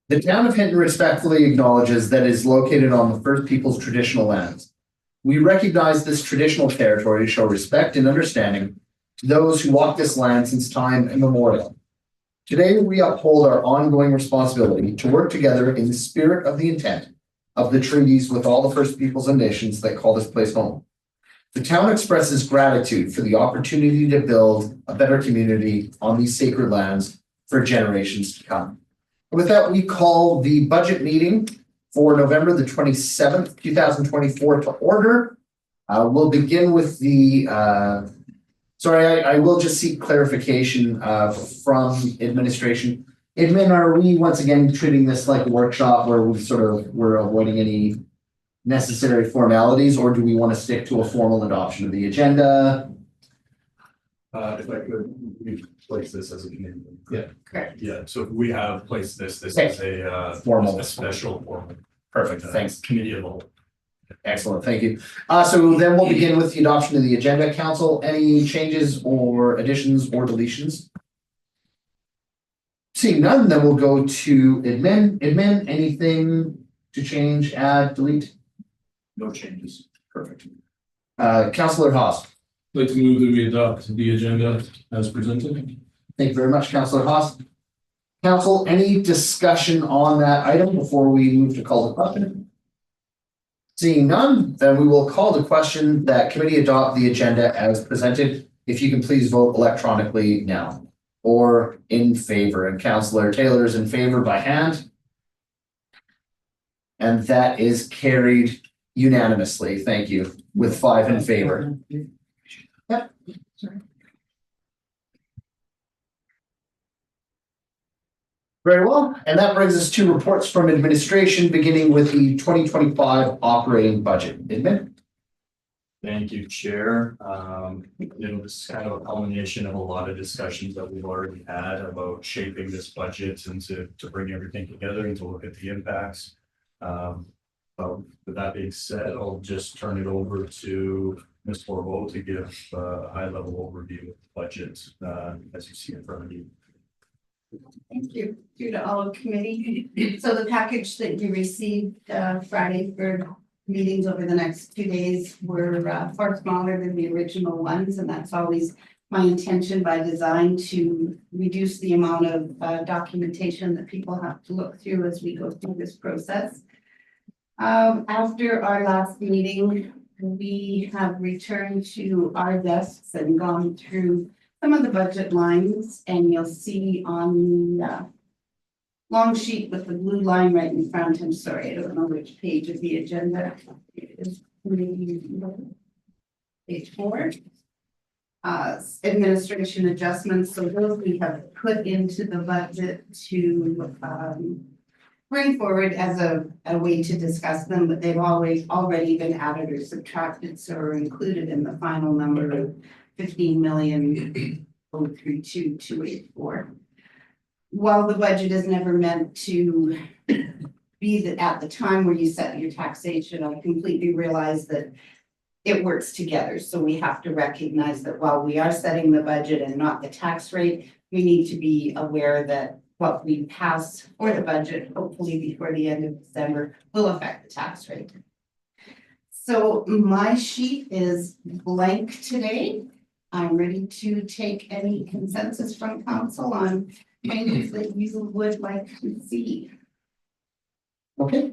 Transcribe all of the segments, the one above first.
The town of Hinton respectfully acknowledges that it is located on the First Peoples traditional lands. We recognize this traditional territory to show respect and understanding to those who walk this land since time immemorial. Today, we uphold our ongoing responsibility to work together in the spirit of the intent of the treaties with all the First Peoples and nations that call this place home. The town expresses gratitude for the opportunity to build a better community on these sacred lands for generations to come. With that, we call the budget meeting for November the 27th, 2024 to order. We'll begin with the, I will just seek clarification from administration. Admin, are we once again treating this like a workshop where we're avoiding any necessary formalities, or do we want to stick to a formal adoption of the agenda? If I could, we place this as a committee. Yeah. Correct. Yeah, so we have placed this Okay. is a Formal. a special formal. Perfect, thanks. Committee of the whole. Excellent, thank you. So then we'll begin with the adoption of the agenda. Council, any changes or additions or deletions? Seeing none, then we'll go to admin. Admin, anything to change, add, delete? No changes. Perfect. Councillor Haas. I'd like to move that we adopt the agenda as presented. Thank you very much, Councillor Haas. Council, any discussion on that item before we move to call the question? Seeing none, then we will call the question that committee adopt the agenda as presented. If you can please vote electronically now or in favor. And Councillor Taylor is in favor by hand. And that is carried unanimously. Thank you, with 5 in favor. Yep. Sorry. Very well, and that brings us to reports from administration, beginning with the 2025 operating budget. Admin? Thank you, Chair. This is kind of a culmination of a lot of discussions that we've already had about shaping this budget and to bring everything together and to look at the impacts. But with that being said, I'll just turn it over to Ms. Forbo to give a high level overview of the budget as you see in front of you. Thank you. Due to all of committee. So the package that you received Friday for meetings over the next 2 days were far smaller than the original ones, and that's always my intention by design, to reduce the amount of documentation that people have to look through as we go through this process. After our last meeting, we have returned to our desks and gone through some of the budget lines, and you'll see on the long sheet with the blue line right in front. I'm sorry, I don't know which page of the agenda it is. Maybe page 4. Administration adjustments. So those we have put into the budget to bring forward as a way to discuss them, but they've already been added or subtracted, so are included in the final number of 15,032,284. While the budget is never meant to be that at the time where you set your taxation, I completely realize that it works together. So we have to recognize that while we are setting the budget and not the tax rate, we need to be aware that what we pass for the budget, hopefully before the end of December, will affect the tax rate. So my sheet is blank today. I'm ready to take any consensus from council on changes that you would like to see. Okay.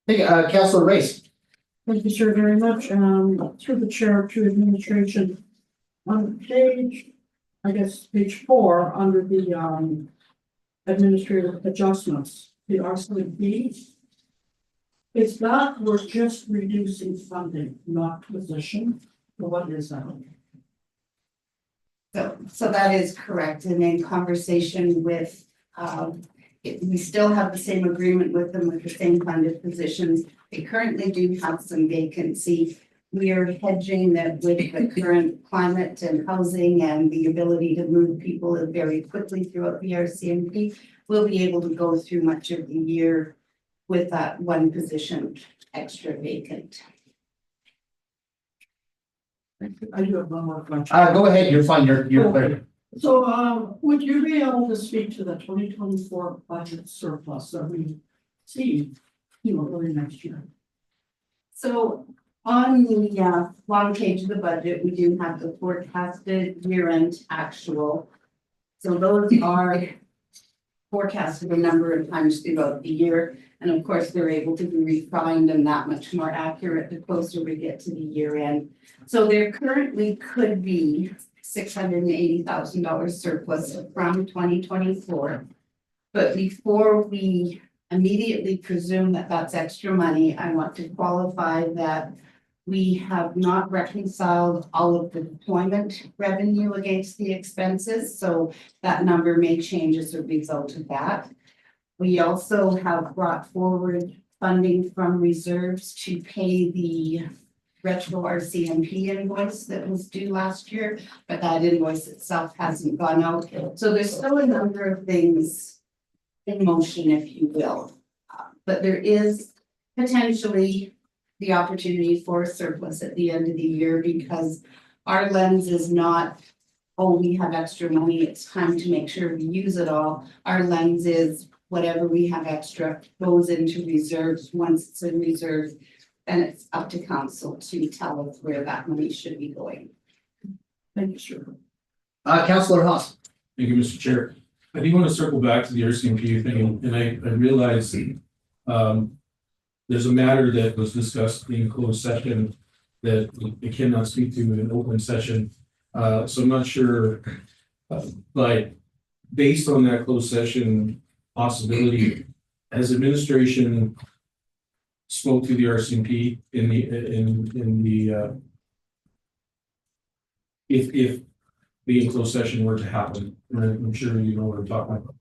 Hey, Councillor Race. Thank you, sir, very much. Through the chair to administration. On page, I guess, page 4, under the administrative adjustments, the RCB, it's that we're just reducing funding, not position. What is that? So that is correct. And in conversation with, we still have the same agreement with them with the same funded positions. They currently do have some vacancy. We are hedging that with the current climate and housing and the ability to move people very quickly throughout the RCMP. We'll be able to go through much of the year with that one position extra vacant. I do have one more question. Go ahead, you're fine, you're clear. So, would you be able to speak to the 2024 budget surplus that we see, early next year? So on the bottom page of the budget, we do have the forecasted year-end actual. So those are forecasted a number of times throughout the year. And of course, they're able to be refined and that much more accurate the closer we get to the year end. So there currently could be $680,000 surplus from 2024. But before we immediately presume that that's extra money, I want to qualify that we have not reconciled all of the deployment revenue against the expenses, so that number may change as a result of that. We also have brought forward funding from reserves to pay the retro RCMP invoice that was due last year, but that invoice itself hasn't gone out. So there's still a number of things in motion, if you will. But there is potentially the opportunity for a surplus at the end of the year because our lens is not, oh, we have extra money, it's time to make sure we use it all. Our lens is whatever we have extra goes into reserves. Once it's in reserve, then it's up to council to tell us where that money should be going. Thank you, sir. Councillor Haas. Thank you, Mr. Chair. I do want to circle back to the RCMP thing, and I realize there's a matter that was discussed in closed session that we cannot speak to in an open session. So I'm not sure, but based on that closed session possibility, has administration spoke to the RCMP in the if the closed session were to happen? And I'm sure you know what I'm talking about.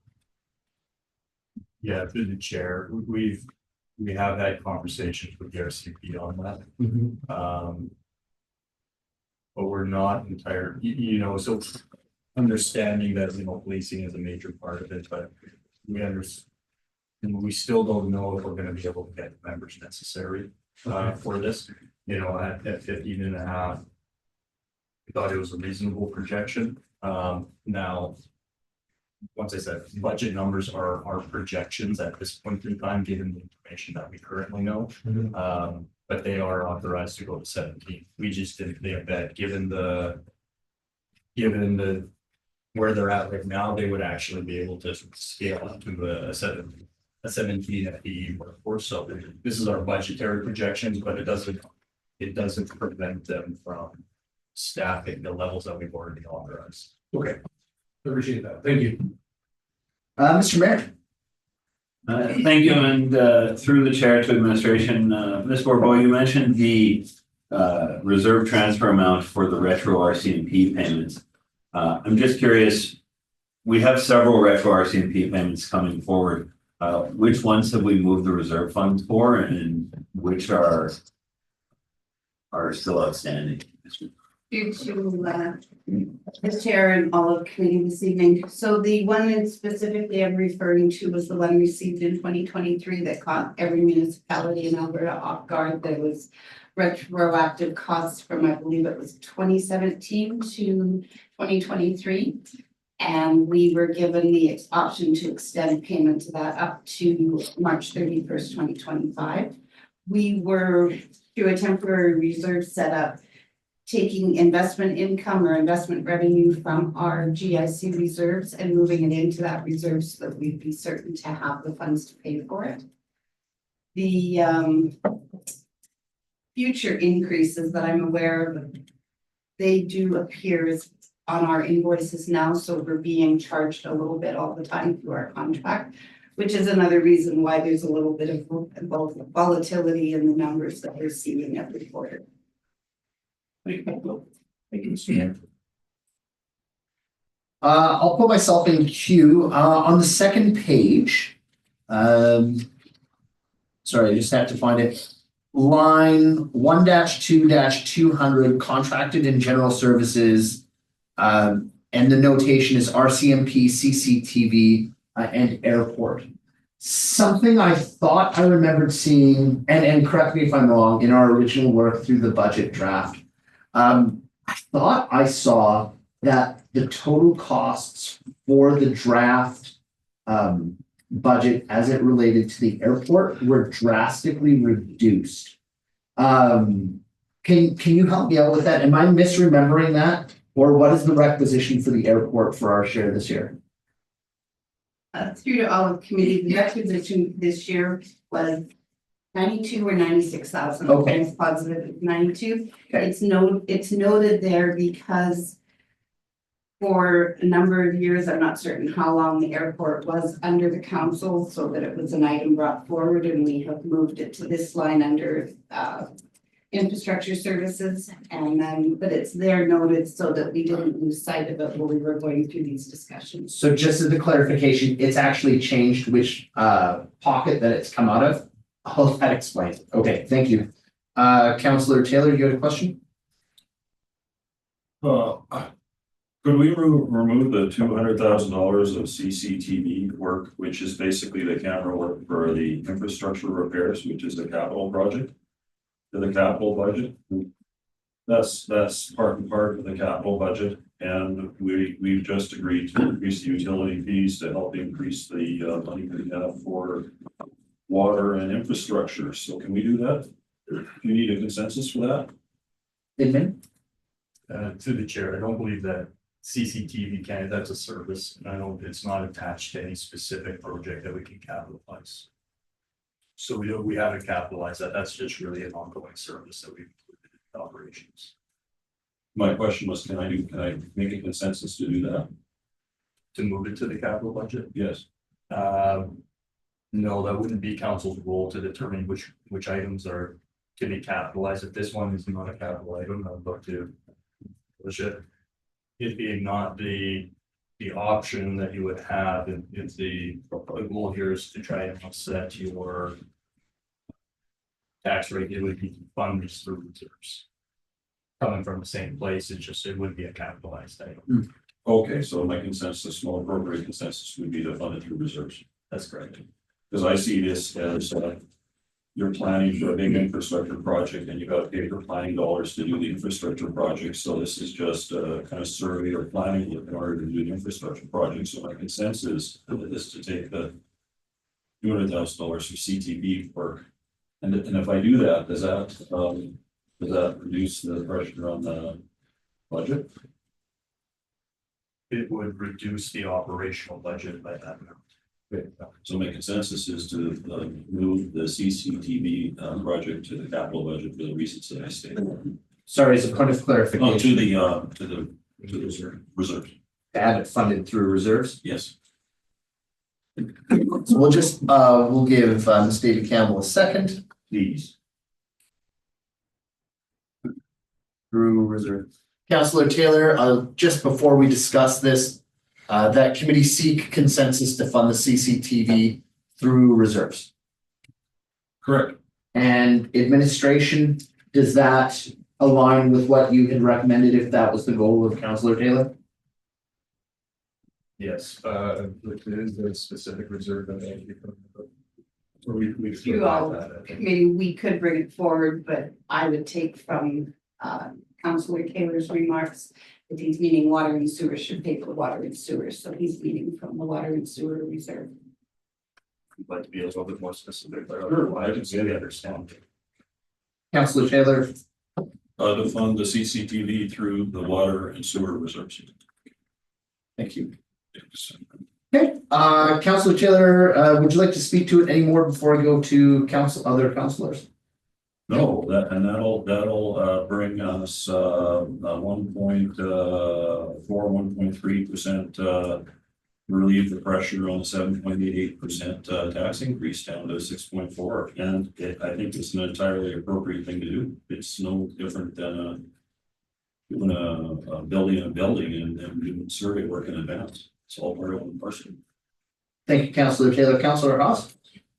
Yeah, through the chair, we have had conversations with the RCP on that. But we're not entire, so understanding that, policing is a major part of it, but we still don't know if we're gonna be able to get the members necessary for this, at 15.5. We thought it was a reasonable projection. Now, once I said budget numbers are projections at this point in time, given the information that we currently know. But they are authorized to go to 17. We just didn't think that given the where they're at right now, they would actually be able to scale up to a 17 FTE workforce. So this is our budgetary projections, but it doesn't prevent them from staffing the levels that we've already authorized. Okay, appreciate that. Thank you. Mr. Mayor. Thank you, and through the chair to administration, Ms. Borbo, you mentioned the reserve transfer amount for the retro RCMP payments. I'm just curious, we have several retro RCMP payments coming forward. Which ones have we moved the reserve funds for, and which are still outstanding? Due to the chair and all of committee this evening. So the one that specifically I'm referring to was the one received in 2023 that caught every municipality in Alberta off guard. There was retroactive costs from, I believe it was 2017 to 2023. And we were given the option to extend payment to that up to March 31st, 2025. We were, through a temporary reserve setup, taking investment income or investment revenue from our GIC reserves and moving it into that reserve so that we'd be certain to have the funds to pay for it. The future increases that I'm aware of, they do appear as on our invoices now, so we're being charged a little bit all the time through our contract, which is another reason why there's a little bit of volatility in the numbers that we're seeing every quarter. Thank you, Mr. Mayor. I'll put myself in queue on the second page. Sorry, I just have to find it. Line 1-2-200 contracted and general services. And the notation is RCMP, CCTV, and airport. Something I thought I remembered seeing, and correct me if I'm wrong, in our original work through the budget draft. I thought I saw that the total costs for the draft budget as it related to the airport were drastically reduced. Can you help me out with that? Am I misremembering that? Or what is the requisition for the airport for our share this year? Through to all of committee, the requisition this year was 92 or 96,000. Okay. It's positive 92. Okay. It's noted there because for a number of years, I'm not certain how long the airport was under the council, so that it was an item brought forward, and we have moved it to this line under infrastructure services, and then, but it's there noted so that we didn't lose sight of it while we were going through these discussions. So just as a clarification, it's actually changed which pocket that it's come out of. Oh, that explains. Okay, thank you. Councillor Taylor, you had a question? Could we remove the $200,000 of CCTV work, which is basically the camera work for the infrastructure repairs, which is a capital project? To the capital budget? That's part and part of the capital budget, and we've just agreed to increase the utility fees to help increase the money we have for water and infrastructure. So can we do that? Do you need a consensus for that? Inman? To the chair, I don't believe that CCTV that's a service, and I don't, it's not attached to any specific project that we can capitalize. So we haven't capitalized that, that's just really an ongoing service that we've included in operations. My question was, can I make a consensus to do that? To move it to the capital budget? Yes. No, that wouldn't be council's role to determine which items are to be capitalized. If this one is not a capital item, I'd look to push it. It being not the option that you would have if the goal here is to try and offset your tax rate, it would be funded through reserves. Coming from the same place, it would be a capitalized item. Okay, so my consensus, more appropriate consensus would be to fund it through reserves. That's correct. Because I see this as you're planning for a big infrastructure project and you got to pay for planning dollars to do the infrastructure project. So this is just a kind of survey or planning in order to do the infrastructure project. So my consensus is to take the $200,000 for CTV work. And if I do that, does that reduce the pressure on the budget? It would reduce the operational budget by that amount. So my consensus is to move the CCTV project to the capital budget for the reasons that I stated. Sorry, as a point of Oh, clarification, to the reserves. add it funded through reserves. Yes. So we'll just, we'll give Ms. David Campbell a second Please. through reserve. Councillor Taylor, just before we discuss this, that committee seek consensus to fund the CCTV through reserves. Correct. And administration, does that align with what you had recommended if that was the goal of Councillor Taylor? Yes, it is a specific reserve that we Through all committee, we could bring it forward, but I would take from Councillor Taylor's remarks that he's meaning water and sewer should pay for water and sewer, so he's meaning from the water and sewer reserve. I'd like to be a little bit more specific, but Sure. I can really understand. Councillor Taylor, To fund the CCTV through the water and sewer reserves. thank you. Okay, Councillor Taylor, would you like to speak to it anymore before we go to other councillors? No, that'll bring us 1.3% relieve the pressure on the 7.88% tax increase down to 6.4, and I think it's an entirely appropriate thing to do. It's no different than doing a building and doing survey work in advance. It's all part of one person. Thank you, Councillor Taylor. Councillor Haas?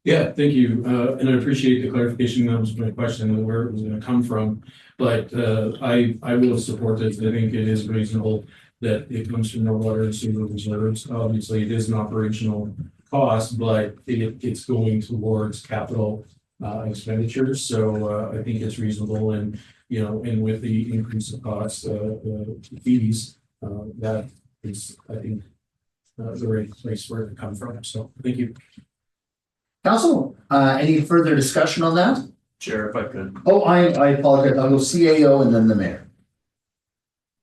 Yeah, thank you, and I appreciate the clarification. That was my question, of where it was gonna come from. But I will support this. I think it is reasonable that it comes from the water and sewer reserves. Obviously, it is an operational cost, but it's going towards capital expenditures. So I think it's reasonable, and and with the increase of costs, the fees, that is, I think, the right place for it to come from. So thank you. Council, any further discussion on that? Chair, if I could. Oh, I apologize. I'll go CAO and then the mayor.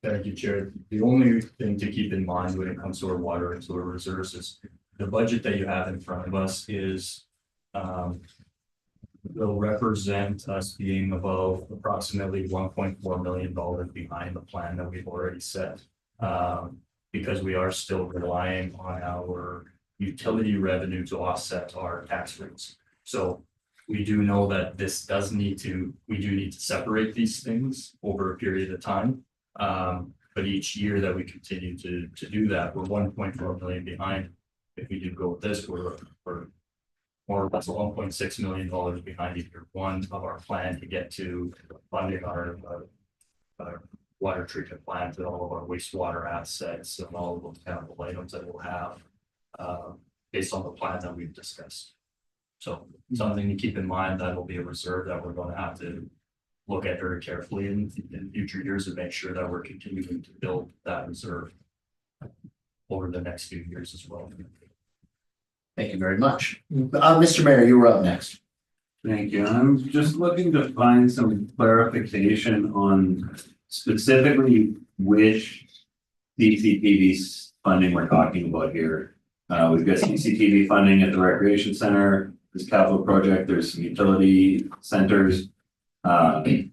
Thank you, Chair. The only thing to keep in mind when it comes to our water and sewer reserves is the budget that you have in front of us is will represent us being about approximately $1.4 million behind the plan that we've already set. Because we are still relying on our utility revenue to offset our tax rates. So we do know that this does need to, we do need to separate these things over a period of time. But each year that we continue to do that, we're 1.4 million behind. If we do go with this, we're more or less $1.6 million behind year one of our plan to get to funding our water treatment plant and all of our wastewater assets and all of those capital items that we'll have based on the plan that we've discussed. So something to keep in mind, that will be a reserve that we're going to have to look at very carefully in future years and make sure that we're continuing to build that reserve over the next few years as well. Thank you very much. Mr. Mayor, you were up next. Thank you. I'm just looking to find some clarification on specifically which CCTV funding we're talking about here. We've got CCTV funding at the recreation center, this capital project, there's some utility centers.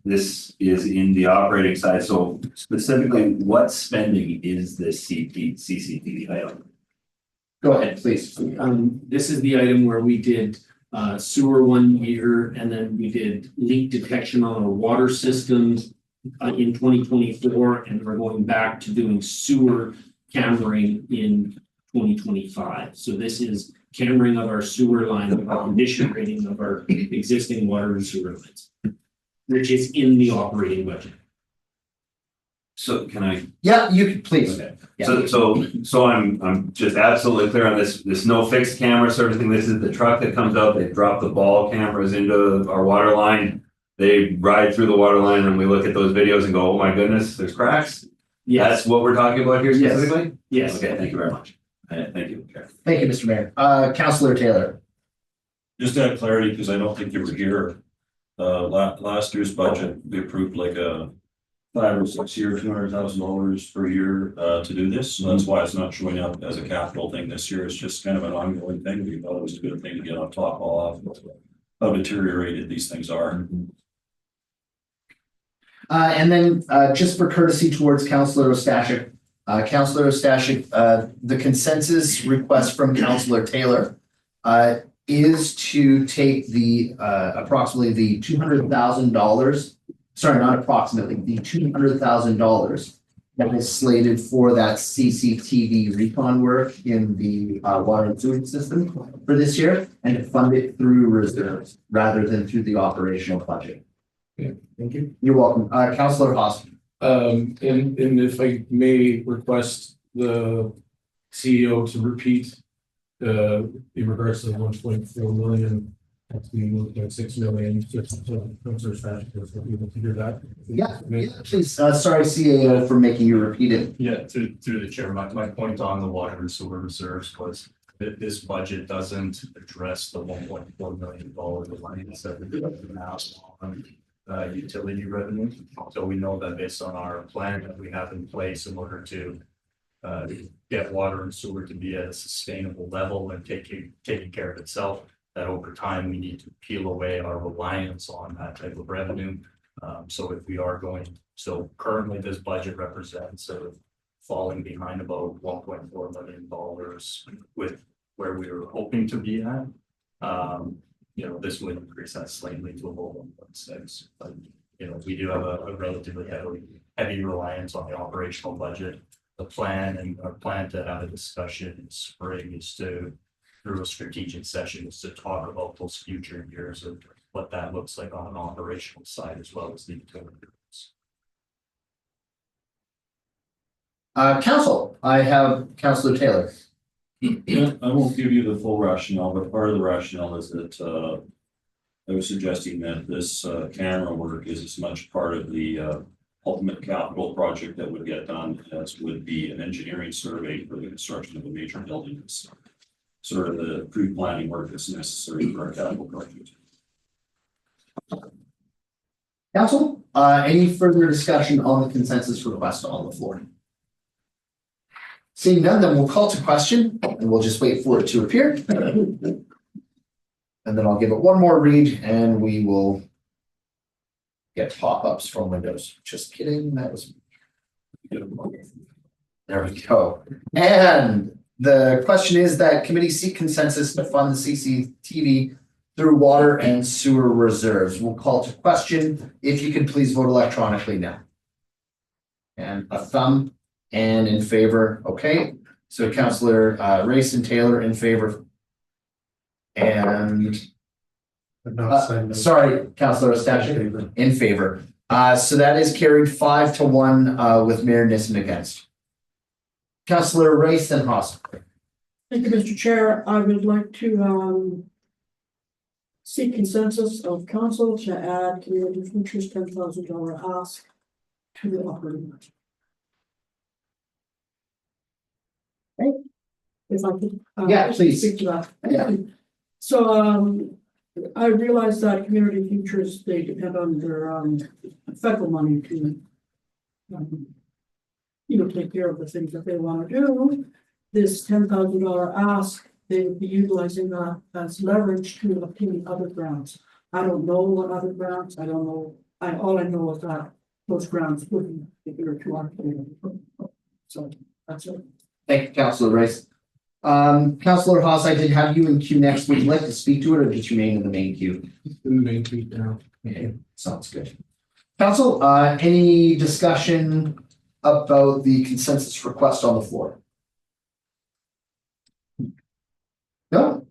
This is in the operating side. So specifically, what spending is this CCTV item? Go ahead, please. This is the item where we did sewer 1 year, and then we did leak detection on our water systems in 2024, and we're going back to doing sewer cammering in 2025. So this is cammering of our sewer line, of our condition rating of our existing water and sewer lines, which is in the operating budget. So can I? Yeah, you can, please. Okay. Yeah. So I'm just absolutely clear on this. This no fixed camera sort of thing. This is the truck that comes out. They drop the ball cameras into our water line. They ride through the water line, and we look at those videos and go, "Oh my goodness, there's cracks." Yes. That's what we're talking about here Yes. specifically. Yes. Okay. Thank you very much. Thank you. Okay. Thank you, Mr. Mayor. Councillor Taylor. Just to add clarity, because I don't think you were here. Last year's budget, we approved like a 5 or 6 year, $200,000 per year to do this. So that's why it's not showing up as a capital thing this year. It's just kind of an ongoing thing. We thought it was a good thing to get on top of how deteriorated these things are. And then just for courtesy towards Councillor Ostashik, the consensus request from Councillor Taylor is to take the approximately the $200,000, sorry, not approximately, the $200,000 that is slated for that CCTV recon work in the water and sewage system for this year, and to fund it through reserves rather than through the operational budget. Yeah, thank you. You're welcome. Councillor Haas. And if I may request the CEO to repeat in regards to the 1.4 million, that's being 1.6 million, just so Councillor Stash was able to hear that. Yeah, please. Sorry, CAO, for making you repeat it. Yeah, through the chair, my point on the water and sewer reserves was that this budget doesn't address the $1.4 million lines that we have now on utility revenue. So we know that based on our plan that we have in place in order to get water and sewer to be at a sustainable level and taking care of itself, that over time we need to peel away our reliance on that type of revenue. So if we are going, so currently this budget represents falling behind about $1.4 million with where we were hoping to be at. This would increase that slightly to about 1.6, but we do have a relatively heavy reliance on the operational budget. The plan and our plan to have a discussion in spring is to, through a strategic session, is to talk about those future years of what that looks like on an operational side as well as the utility. Council, I have Councillor Taylor. I won't give you the full rationale, but part of the rationale is that I was suggesting that this camera work is as much part of the ultimate capital project that would get done, as would be an engineering survey for the construction of a major building. It's sort of the pre-planning work that's necessary for a capital project. Council, any further discussion on the consensus request on the floor? Seeing none, then we'll call to question and we'll just wait for it to appear. And then I'll give it one more read and we will get pop-ups from Windows. Just kidding, that was. There we go. And the question is that committee seek consensus to fund the CCTV through water and sewer reserves. We'll call to question. If you could please vote electronically now. And a thumb and in favor, okay. So Councillor Race and Taylor in favor. And sorry, Councillor Ostashik in favor. So that is carried 5-1 with Mayor Nissen against. Councillor Race and Haas. Thank you, Mr. Chair. I would like to seek consensus of council to add community futures $10,000 ask to the operating budget. Okay. If I could. Yeah, please. Speak to that. Yeah. So I realize that community futures, they depend on their federal money to take care of the things that they want to do. This $10,000 ask, they would be utilizing that as leverage to obtain other grants. I don't know what other grants, I don't know, all I know is that those grants would be here to our community. So that's it. Thank you, Councillor Race. Councillor Haas, I did have you in queue next. Would you like to speak to it or just remain in the main queue? In the main tweet now. Okay, sounds good. Council, any discussion about the consensus request on the floor? No?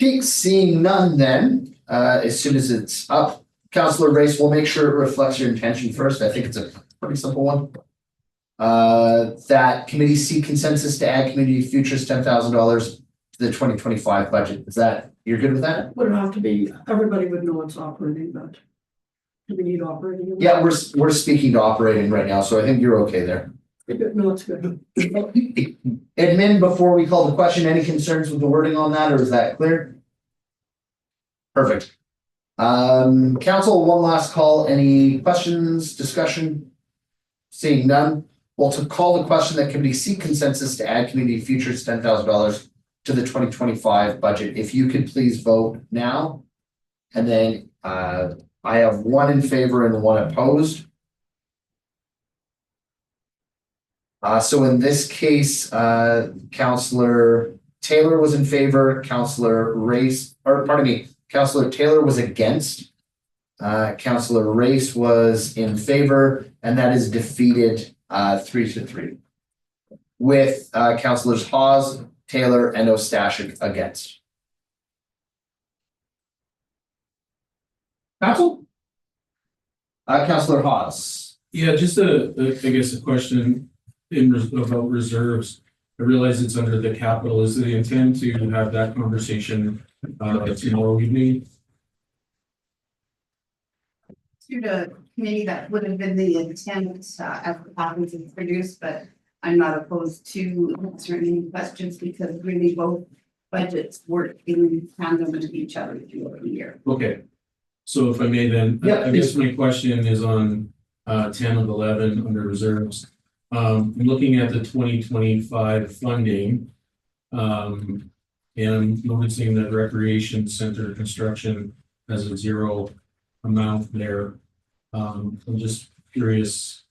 Okay, seeing none then, as soon as it's up, Councillor Race, we'll make sure it reflects your intention first. I think it's a pretty simple one. That committee seek consensus to add community futures $10,000 to the 2025 budget. Is that, you're good with that? Would have to be, everybody would know it's operating, but do we need operating? Yeah, we're speaking to operating right now, so I think you're okay there. No, it's good. Admin, before we call the question, any concerns with the wording on that, or is that clear? Perfect. Council, one last call. Any questions, discussion? Seeing none. Well, to call the question that committee seek consensus to add community futures $10,000 to the 2025 budget. If you could please vote now. And then I have 1 in favor and 1 opposed. So in this case, Councillor Taylor was in favor, Councillor Taylor was against. Councillor Race was in favor, and that is defeated 3-3. With Councillors Hawes, Taylor, and Ostashik against. Council? Councillor Hawes. Yeah, just I guess a question about reserves. I realize it's under the capital. Is the intent to have that conversation tomorrow evening? To the committee, that would have been the intent as the package is produced, but I'm not opposed to answering any questions because really both budgets work in tandem with each other throughout the year. Okay. So if I may then, Yeah, I guess my question is on 10 of 11 under reserves. I'm looking at the 2025 funding. And I'm noticing that recreation center construction has a 0 amount there. I'm just curious,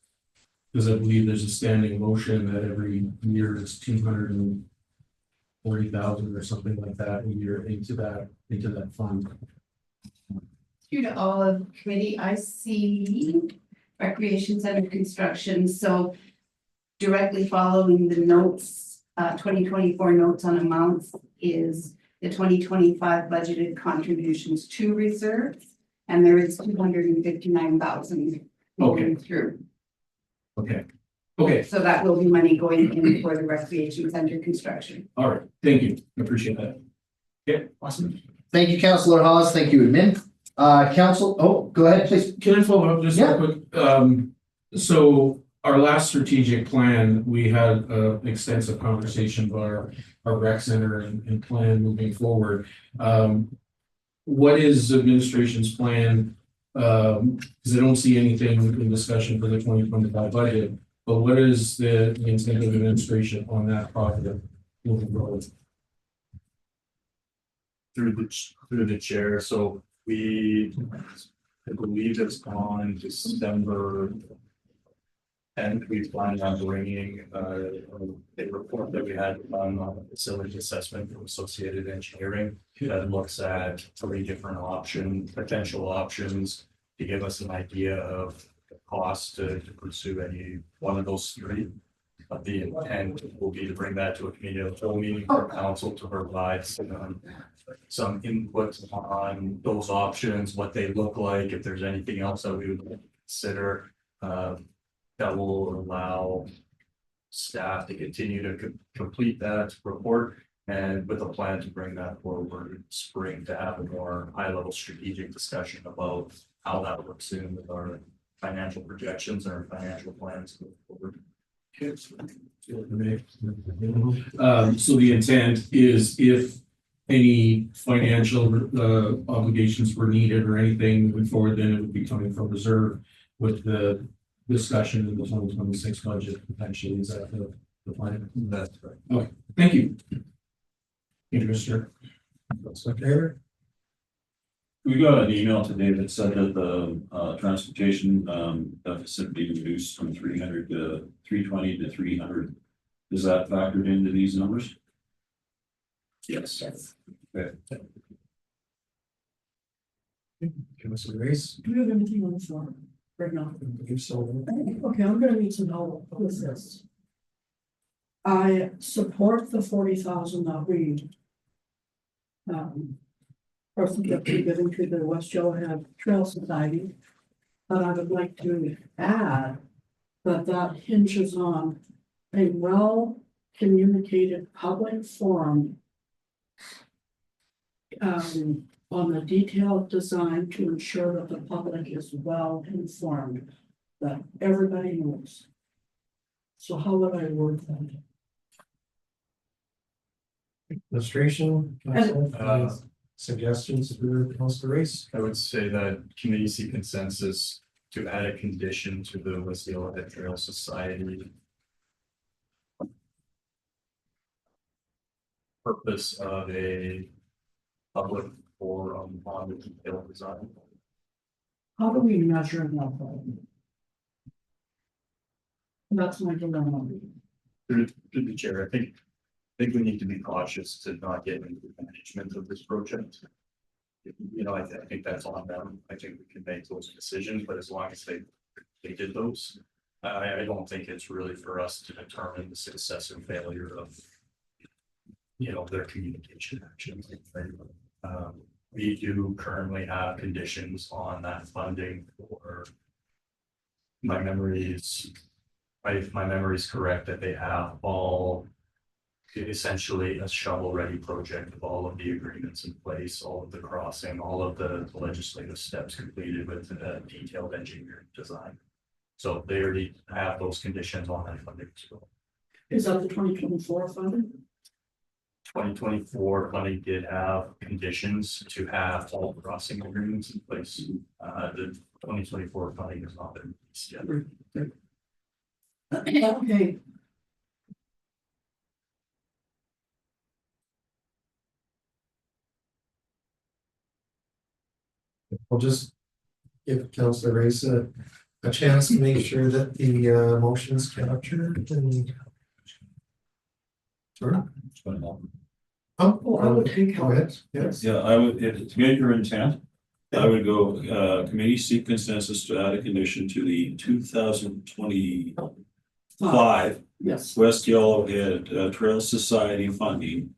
because I believe there's a standing motion that every year it's 240,000 or something like that a year into that fund. Due to all of the committee, I see recreation center construction, so directly following the notes, 2024 notes on amounts is the 2025 budgeted contributions to reserves, and there is 259,000 going through. Okay. Okay. So that will be money going in for the recreation center construction. All right. Thank you. I appreciate that. Okay, awesome. Thank you, Councillor Hawes. Thank you, admin. Council, oh, go ahead, please. Can I follow up just Yeah. real quick? So our last strategic plan, we had extensive conversation about our rec center and plan moving forward. What is administration's plan? Because I don't see anything in discussion for the 2025 budget, but what is the intent of administration on that project moving forward? Through the chair, so I believe it's on December. And we plan on bringing a report that we had on facility assessment from Associated Engineering. That looks at 3 different potential options to give us an idea of the cost to pursue any one of those 3. But the intent will be to bring that to a committee of the whole meeting for council to provide some input on those options, what they look like, if there's anything else that we would consider. That will allow staff to continue to complete that report and with a plan to bring that forward in spring to have a more high-level strategic discussion about how that works in with our financial projections and our financial plans moving forward. So the intent is if any financial obligations were needed or anything moving forward, then it would be coming from reserve with the discussion in the 2026 budget potentially. Is that the plan? That's right. Okay, thank you. Interesting. We got an email today that said that the transportation deficit be reduced from 300 to 320 to 300. Is that factored into these numbers? Yes. Okay. Commissioner Race. Do we have anything on the floor right now? Okay, I'm gonna need some help with this. I support the 40,000 that we personally have been giving to the West Yellowhead Trail Society. But I would like to add that hinges on a well communicated public forum on the detailed design to ensure that the public is well informed, that everybody knows. So how would I word that? Administration, council, suggestions for Councilor Race? I would say that committee seek consensus to add a condition to the West Yellowhead Trail Society. Purpose of a public forum on the detailed design. How do we measure that? That's my dilemma. Through the chair, I think we need to be cautious to not get into the management of this project. You know, I think that's on them. I think we can make those decisions, but as long as they did those, I don't think it's really for us to determine the success or failure of, you know, their communication actions. We do currently have conditions on that funding for my memory is, if my memory is correct, that they have all essentially a shovel-ready project with all of the agreements in place, all of the crossing, all of the legislative steps completed with a detailed engineering design. So they already have those conditions on that funding. So Is that the 2024 funding? 2024 funding did have conditions to have all crossing agreements in place. The 2024 funding has not been released yet. Okay. I'll just give Councilor Race a chance to make sure that the motion is captured and. Sure. Oh, I would take Go ahead, yes. Yeah, I would, if to get your intent, I would go, committee seek consensus to add a condition to the 2025 Yes. West Yellowhead Trail Society funding.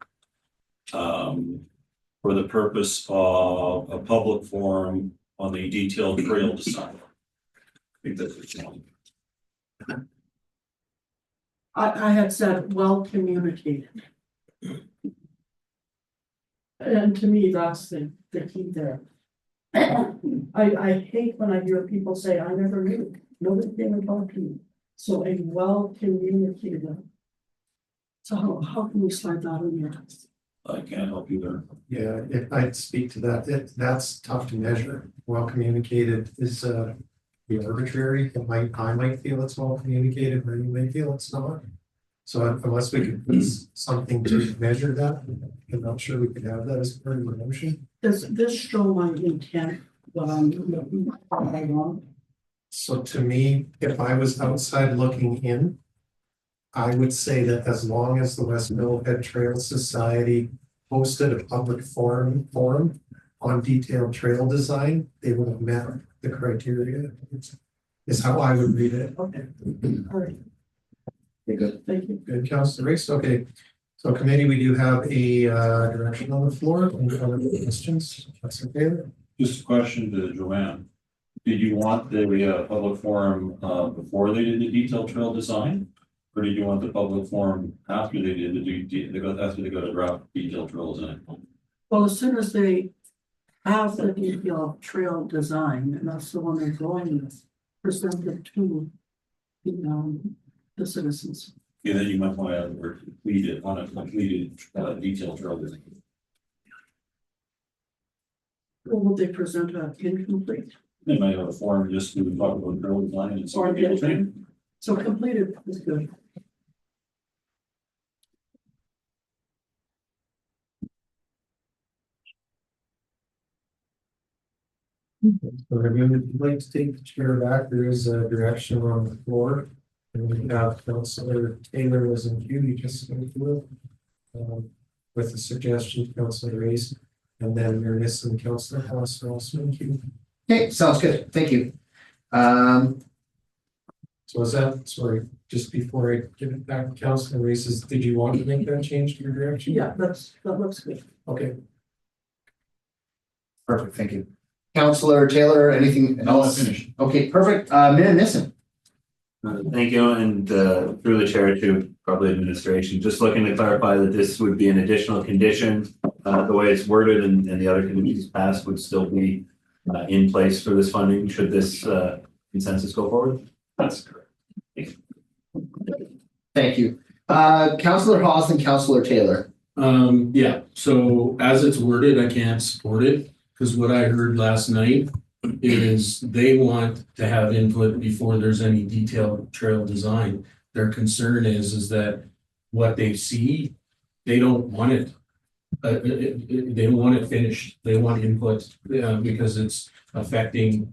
For the purpose of a public forum on the detailed trail design. I think that's what you want. I had said well communicated. And to me, that's the key there. I hate when I hear people say, I never knew, nobody came and talked to me. So a well communicated. So how can we slide that in there? I can't help you there. Yeah, if I'd speak to that, that's tough to measure. Well communicated is be arbitrary. I might feel it's well communicated, or you may feel it's not. So unless we could put something to measure that, I'm not sure we could have that as part of the motion. Does this show my intent, what I want? So to me, if I was outside looking in, I would say that as long as the West Millhead Trail Society hosted a public forum on detailed trail design, they would have met the criteria. Is how I would read it. Okay, all right, Okay, good. thank you. Good, Councilor Race, okay. So committee, we do have a direction on the floor. Any other questions? That's okay. Just a question to Joanne. Did you want the public forum before they did the detailed trail design? Or did you want the public forum after they did after they got a draft detailed trail design? Well, as soon as they have the detailed trail design, and that's the one they're going with, present it to the citizens. Yeah, then you might want to add the word completed on a completed detailed trail design. Or will they present an incomplete They might have a forum just to talk about trail design and or some people think. different? So completed is good. So if you'd like to take the chair back, there is a direction on the floor. And we have Councilor Taylor was in queue, you just spoke to it. With the suggestion, Councilor Race, and then you're missing Councilor House also in queue. Okay, sounds good. Thank you. So is that, sorry, just before I give it back to Councilor Races, did you want to make that change to your direction? Yeah, that looks good. Okay, Perfect, thank you. Councilor Taylor, anything No, I'm else? finished. Okay, perfect. Minute missing. Thank you, and through the chair to probably administration, just looking to clarify that this would be an additional condition. The way it's worded and the other conditions passed would still be in place for this funding, should this consensus go forward? That's correct. Thank you. Councilor Hawes and Councilor Taylor. Yeah, so as it's worded, I can't support it, because what I heard last night is they want to have input before there's any detailed trail design. Their concern is that what they see, they don't want it. They don't want it finished. They want input, because it's affecting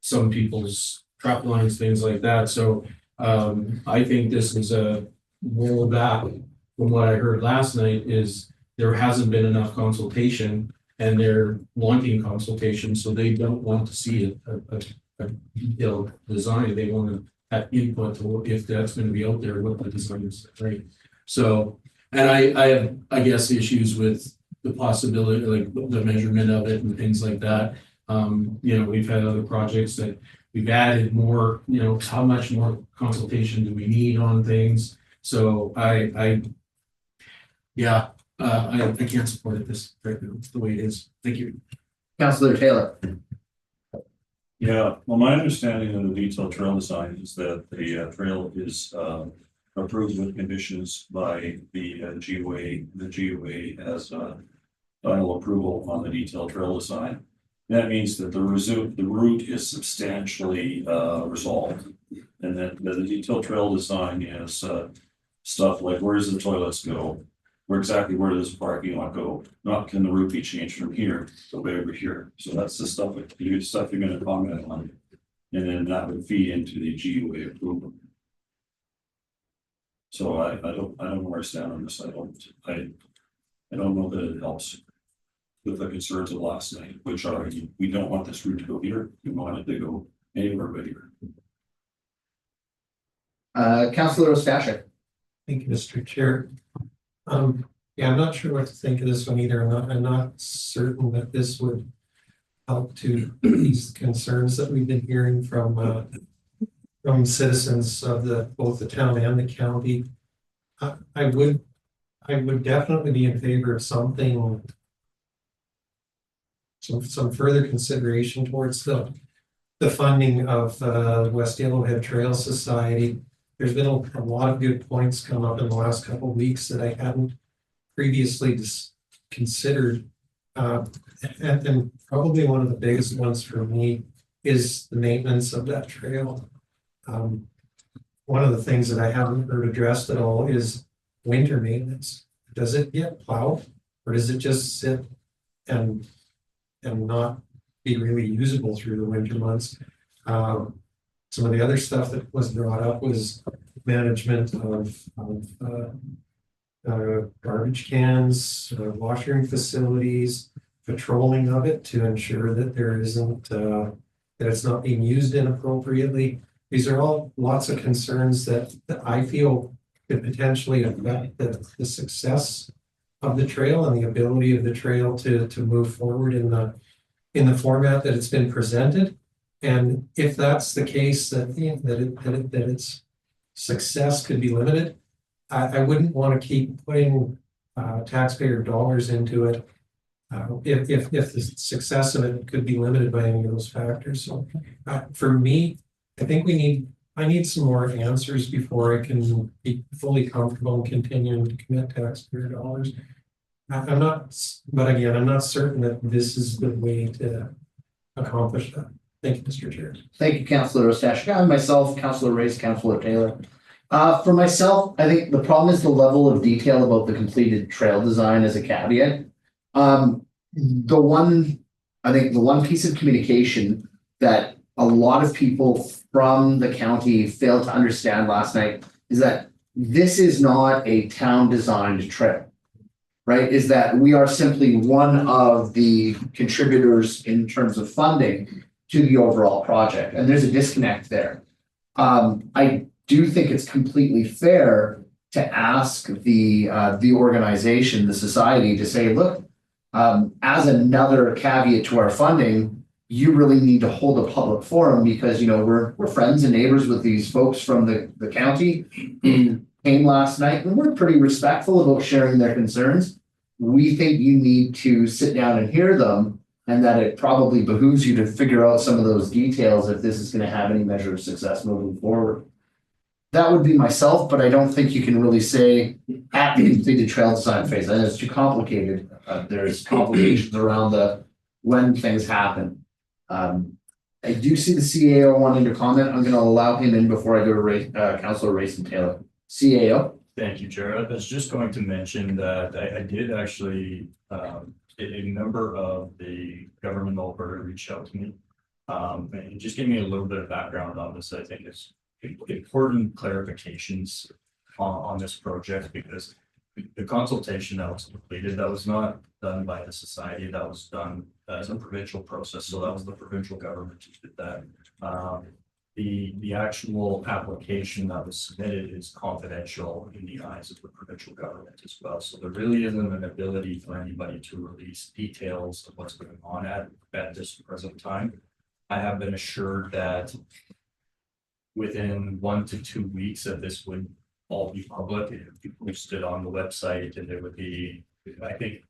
some people's truck lines, things like that. So I think this is a rollback from what I heard last night is there hasn't been enough consultation and they're wanting consultation, so they don't want to see a detailed design. They want to have input to if that's going to be out there, what the design is, right? So, and I have, I guess, issues with the possibility, like the measurement of it and things like that. We've had other projects that we've added more, how much more consultation do we need on things? So I can't support it this right now, the way it is. Thank you. Councilor Taylor. Yeah, well, my understanding of the detailed trail design is that the trail is approved with conditions by the GOA. The GOA has final approval on the detailed trail design. That means that the route is substantially resolved. And that the detailed trail design is stuff like where does the toilets go? Where does the parking lot go? Not can the route be changed from here to way over here. So that's the stuff you're gonna comment on. And then that would feed into the GUA approval. So I don't know where I stand on this. I don't know that it helps with the concerns of last night, which are we don't want this route to go here. We want it to go anywhere but here. Councilor Ostashik. thank you, Mr. Chair. Yeah, I'm not sure what to think of this one either. I'm not certain that this would help to these concerns that we've been hearing from citizens of both the town and the county. I would definitely be in favor of something some further consideration towards the funding of West Yellowhead Trail Society. There's been a lot of good points come up in the last couple of weeks that I hadn't previously considered. And probably one of the biggest ones for me is the maintenance of that trail. One of the things that I haven't heard addressed at all is winter maintenance. Does it get plowed, or does it just sit and not be really usable through the winter months? Some of the other stuff that was brought up was management of garbage cans, washing facilities, patrolling of it to ensure that there isn't that it's not being used inappropriately. These are all lots of concerns that I feel could potentially affect the success of the trail and the ability of the trail to move forward in the format that it's been presented. And if that's the case, that its success could be limited, I wouldn't want to keep putting taxpayer dollars into it if the success of it could be limited by any of those factors. So for me, I think I need some more answers before I can be fully comfortable in continuing to commit taxpayer dollars. I'm not certain that this is the way to accomplish that. Thank you, Mr. Chair. Thank you, Councillor Ostashko. Myself, Councillor Race, Councillor Taylor. For myself, I think the problem is the level of detail about the completed trail design as a caveat. The one piece of communication that a lot of people from the county failed to understand last night is that this is not a town designed trail, right? Is that we are simply one of the contributors in terms of funding to the overall project. And there's a disconnect there. I do think it's completely fair to ask the organization, the society, to say, look, as another caveat to our funding, you really need to hold a public forum because, you know, we're friends and neighbors with these folks from the county who came last night, and we're pretty respectful about sharing their concerns. We think you need to sit down and hear them, and that it probably behooves you to figure out some of those details if this is going to have any measure of success moving forward. That would be myself, but I don't think you can really say at the completed trail design phase. And it's too complicated. There's complications around when things happen. I do see the CAO wanting to comment. I'm going to allow him in before I go to Councillor Race and Taylor. CAO. Thank you, Chair. I was just going to mention that I did actually, a number of the government of Alberta reached out to me. And just give me a little bit of background on this. I think is important clarifications on this project, because the consultation that was completed, that was not done by the society, that was done as a provincial process. So that was the provincial government who did that. The actual application that was submitted is confidential in the eyes of the provincial government as well. So there really isn't an ability for anybody to release details of what's going on at this present time. I have been assured that within 1 to 2 weeks that this would all be public, it would be posted on the website, and there would be, I think,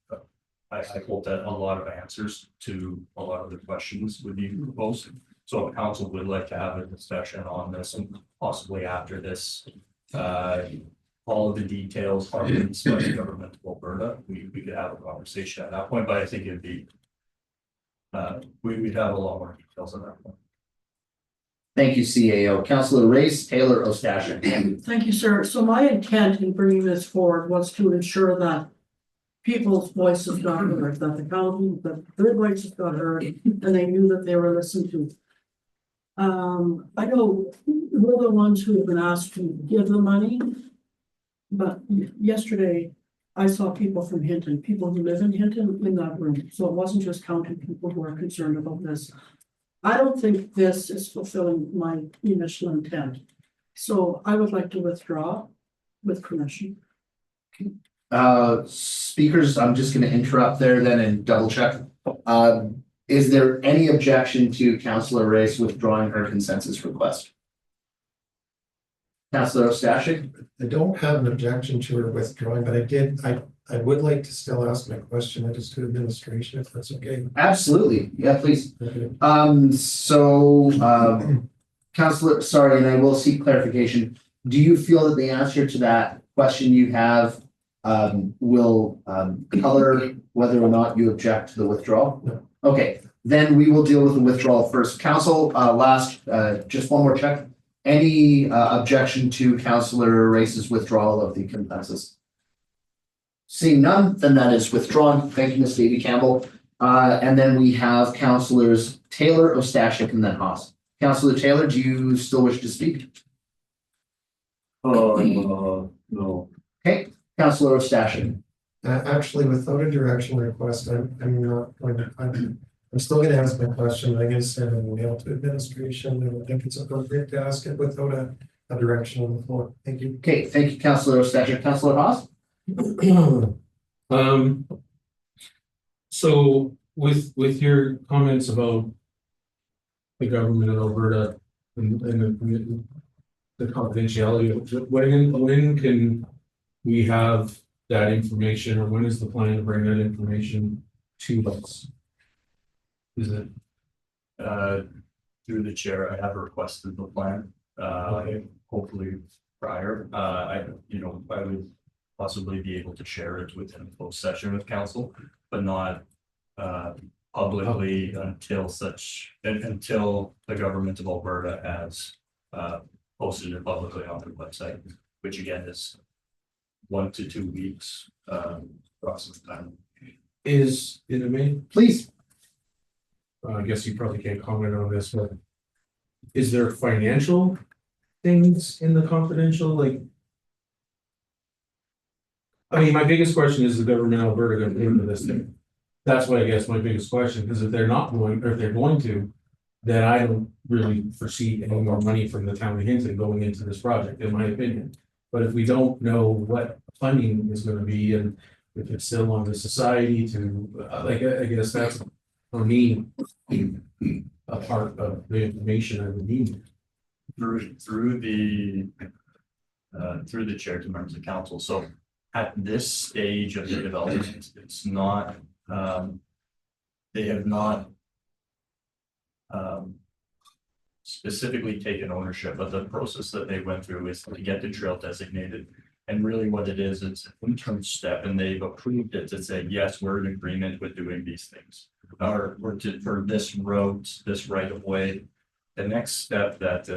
I hope that a lot of answers to a lot of the questions would be posted. So if council would like to have a discussion on this, and possibly after this, all of the details are released by the government of Alberta, we could have a conversation at that point, but I think it'd be, we'd have a lot more details at that point. Thank you, CAO. Councillor Race, Taylor, Ostashko. Thank you, sir. So my intent in bringing this forward was to ensure that people's voices got heard, that the county, that their voices got heard, and they knew that they were listened to. I know we're the ones who have been asked to give the money, but yesterday I saw people from Hinton, people who live in Hinton in that room. So it wasn't just county people who are concerned about this. I don't think this is fulfilling my initial intent. So I would like to withdraw with permission. Speakers, I'm just going to interrupt there then and double check. Is there any objection to Councillor Race withdrawing her consensus request? Councillor Ostashko? I don't have an objection to her withdrawing, but I would like to still ask my question, I just do administration, if that's okay. Absolutely, yeah, please. Okay. Counselor, sorry, and I will seek clarification. Do you feel that the answer to that question you have will color whether or not you object to the withdrawal? No. Okay, then we will deal with the withdrawal first. Council, just one more check. Any objection to Councillor Race's withdrawal of the consensus? Seeing none, then that is withdrawn. Thank you, Ms. Davy Campbell. And then we have Councillors Taylor, Ostashik, and then Haas. Councillor Taylor, do you still wish to speak? No. Okay, Councillor Ostashik. Actually, without a direction request, I'm not going to, I'm still gonna ask my question, I'm gonna send an email to administration, I don't think it's appropriate to ask it without a direction on the floor, thank you. Okay, thank you, Councillor Ostashik. Councillor Haas? So with your comments about the government of Alberta and the confidentiality, when can we have that information, or when is the plan to bring that information to us? Is it? Through the chair, I have requested the plan, hopefully prior, I would possibly be able to share it within a closed session with council, but not publicly until the government of Alberta has posted it publicly on their website, which again is 1 to 2 weeks approximate time. Is it a main? Please. I guess you probably can't comment on this, but is there financial things in the confidential, like? I mean, my biggest question is the government of Alberta going to pay for this thing? That's what I guess my biggest question, because if they're not going, or if they're going to, then I don't really foresee any more money from the town of Hinton going into this project, in my opinion. But if we don't know what funding is going to be, and if it's still on the society to, I guess that's, for me, a part of the information I would need. Through the chair to members of council. So at this stage of the development, it's not, they have not specifically taken ownership of the process that they went through is to get the trail designated. And really what it is, it's an interim step, and they've approved it to say, yes, we're in agreement with doing these things. Or for this road, this right of way. The next step that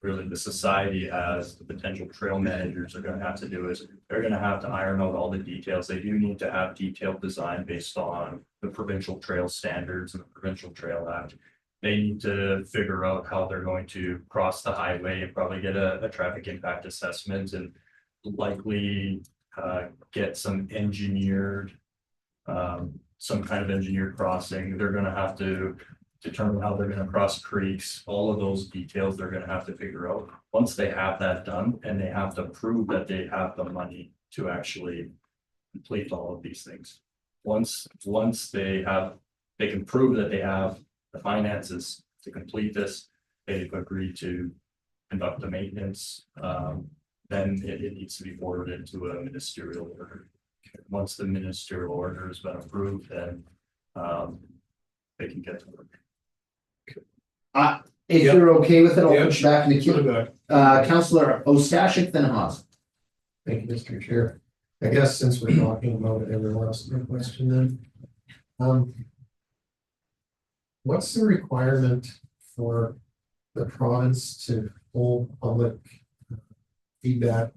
really the society as the potential trail managers are going to have to do is they're going to have to iron out all the details. They do need to have detailed design based on the provincial trail standards and the Provincial Trail Act. They need to figure out how they're going to cross the highway and probably get a traffic impact assessment, and likely get some engineered, some kind of engineered crossing. They're going to have to determine how they're going to cross creeks. All of those details they're going to have to figure out. Once they have that done, and they have to prove that they have the money to actually complete all of these things. Once they can prove that they have the finances to complete this, they've agreed to conduct the maintenance, then it needs to be forwarded to a ministerial order. Once the ministerial order has been approved, then they can get to work. If Yep. you're okay with it, I'll Yep. put you back in the queue. Councillor Ostashik, then Haas. Thank you, Mr. Chair. I guess since we're talking about it, everyone else has a question then. What's the requirement for the province to hold public feedback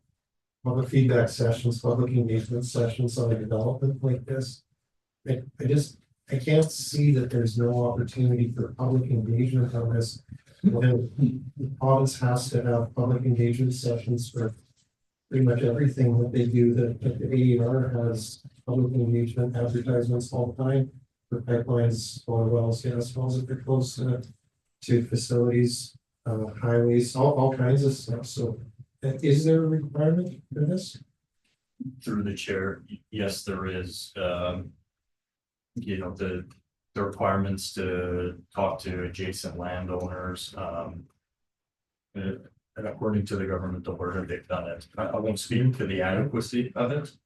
sessions, public engagement sessions on a development like this? I can't see that there's no opportunity for public engagement on this. The province has to have public engagement sessions for pretty much everything that they do. That the AER has public engagement advertisements all the time for pipelines, oil wells, gas wells, if they're close to facilities, highways, all kinds of stuff. So is there a requirement for this? Through the chair, yes, there is. The requirements to talk to adjacent landowners. And according to the government of Alberta, they've done it. I won't speak to the adequacy of it.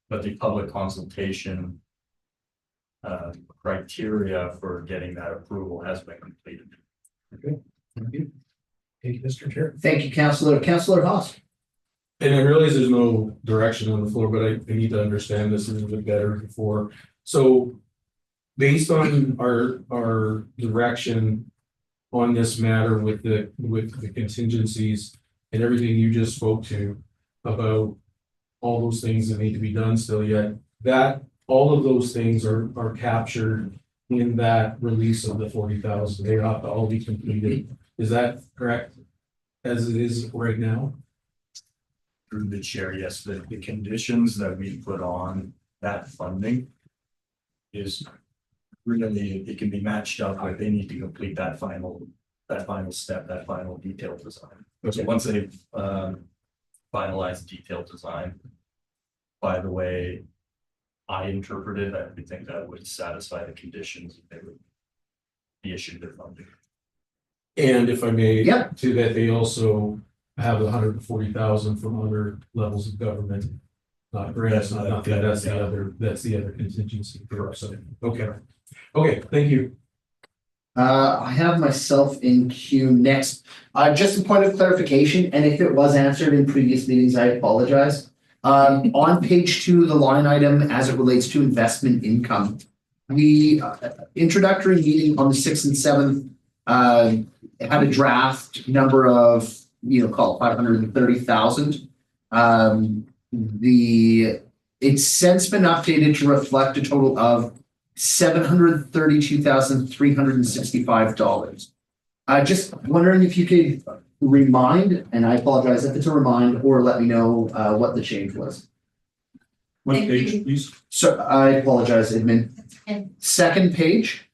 but the public consultation criteria for getting that approval has been completed. Thank you. Thank you, Mr. Chair. Thank you, Councillor Haas. And I realize there's no direction on the floor, but I need to understand this a little bit better before. So based on our direction on this matter with the contingencies and everything you just spoke to about all those things that need to be done still yet, that all of those things are captured in that release of the 40,000. They have to all be completed. Is that correct? As it is right now? Through the chair, yes, the conditions that we put on that funding is really, it can be matched up, but they need to complete that final step, that final detailed design. So once they've finalized detailed design, by the way I interpreted, I think that would satisfy the conditions if they would be issued their funding. And if I may, Yep. to that, they also have 140,000 from other levels of government. Not grants, not nothing, that's the other contingency. So, okay, thank you. I have myself in queue next. Just a point of clarification, and if it was answered in previous meetings, I apologize. On page 2, the line item as it relates to investment income. The introductory meeting on the 6th and 7th had a draft number of, call it 530,000. It's since been updated to reflect a total of $732,365. Just wondering if you could remind, and I apologize if it's a remind, or let me know what the change was. What Thank page, you. please? So I apologize, Edmund. Okay. Second page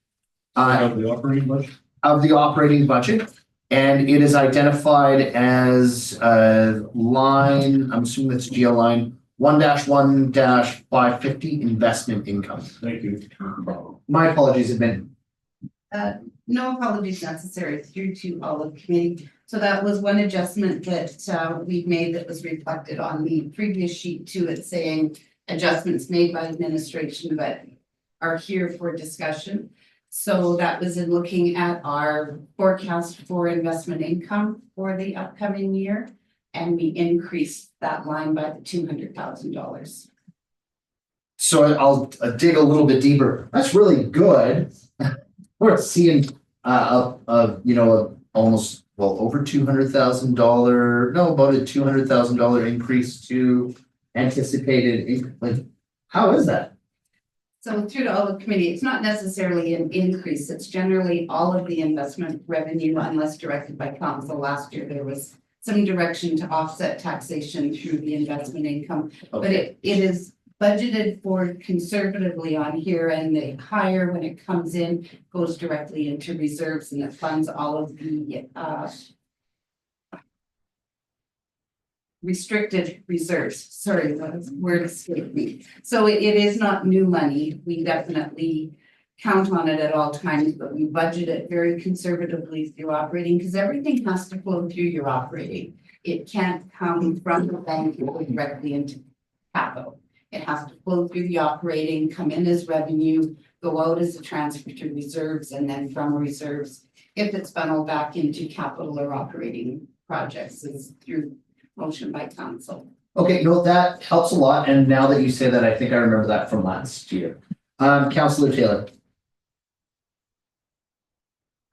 Of the operating budget? of the operating budget, and it is identified as line, I'm assuming that's GL line 1-1-550 investment income. Thank you. My apologies, Edmund. No apologies necessary through to all of committee. So that was one adjustment that we've made that was reflected on the previous sheet to it, saying adjustments made by administration but are here for discussion. So that was in looking at our forecast for investment income for the upcoming year, and we increased that line by the $200,000. So I'll dig a little bit deeper. That's really good. We're seeing almost over about a $200,000 increase to anticipated. Like, how is that? So through to all of committee, it's not necessarily an increase. It's generally all of the investment revenue unless directed by council. Last year, there was some direction to offset taxation through the investment income, but it is budgeted for conservatively on here, and the higher when it comes in goes directly into reserves, and it funds all of the restricted reserves. Sorry, that word escaped me. So it is not new money. We definitely count on it at all times, but we budget it very conservatively through operating, because everything has to flow through your operating. It can't come from the bank and go directly into capital. It has to flow through the operating, come in as revenue, go out as a transfer to reserves, and then from reserves, if it's funneled back into capital or operating projects, is through motion by council. Okay, that helps a lot. And now that you say that, I think I remember that from last year. Councillor Taylor.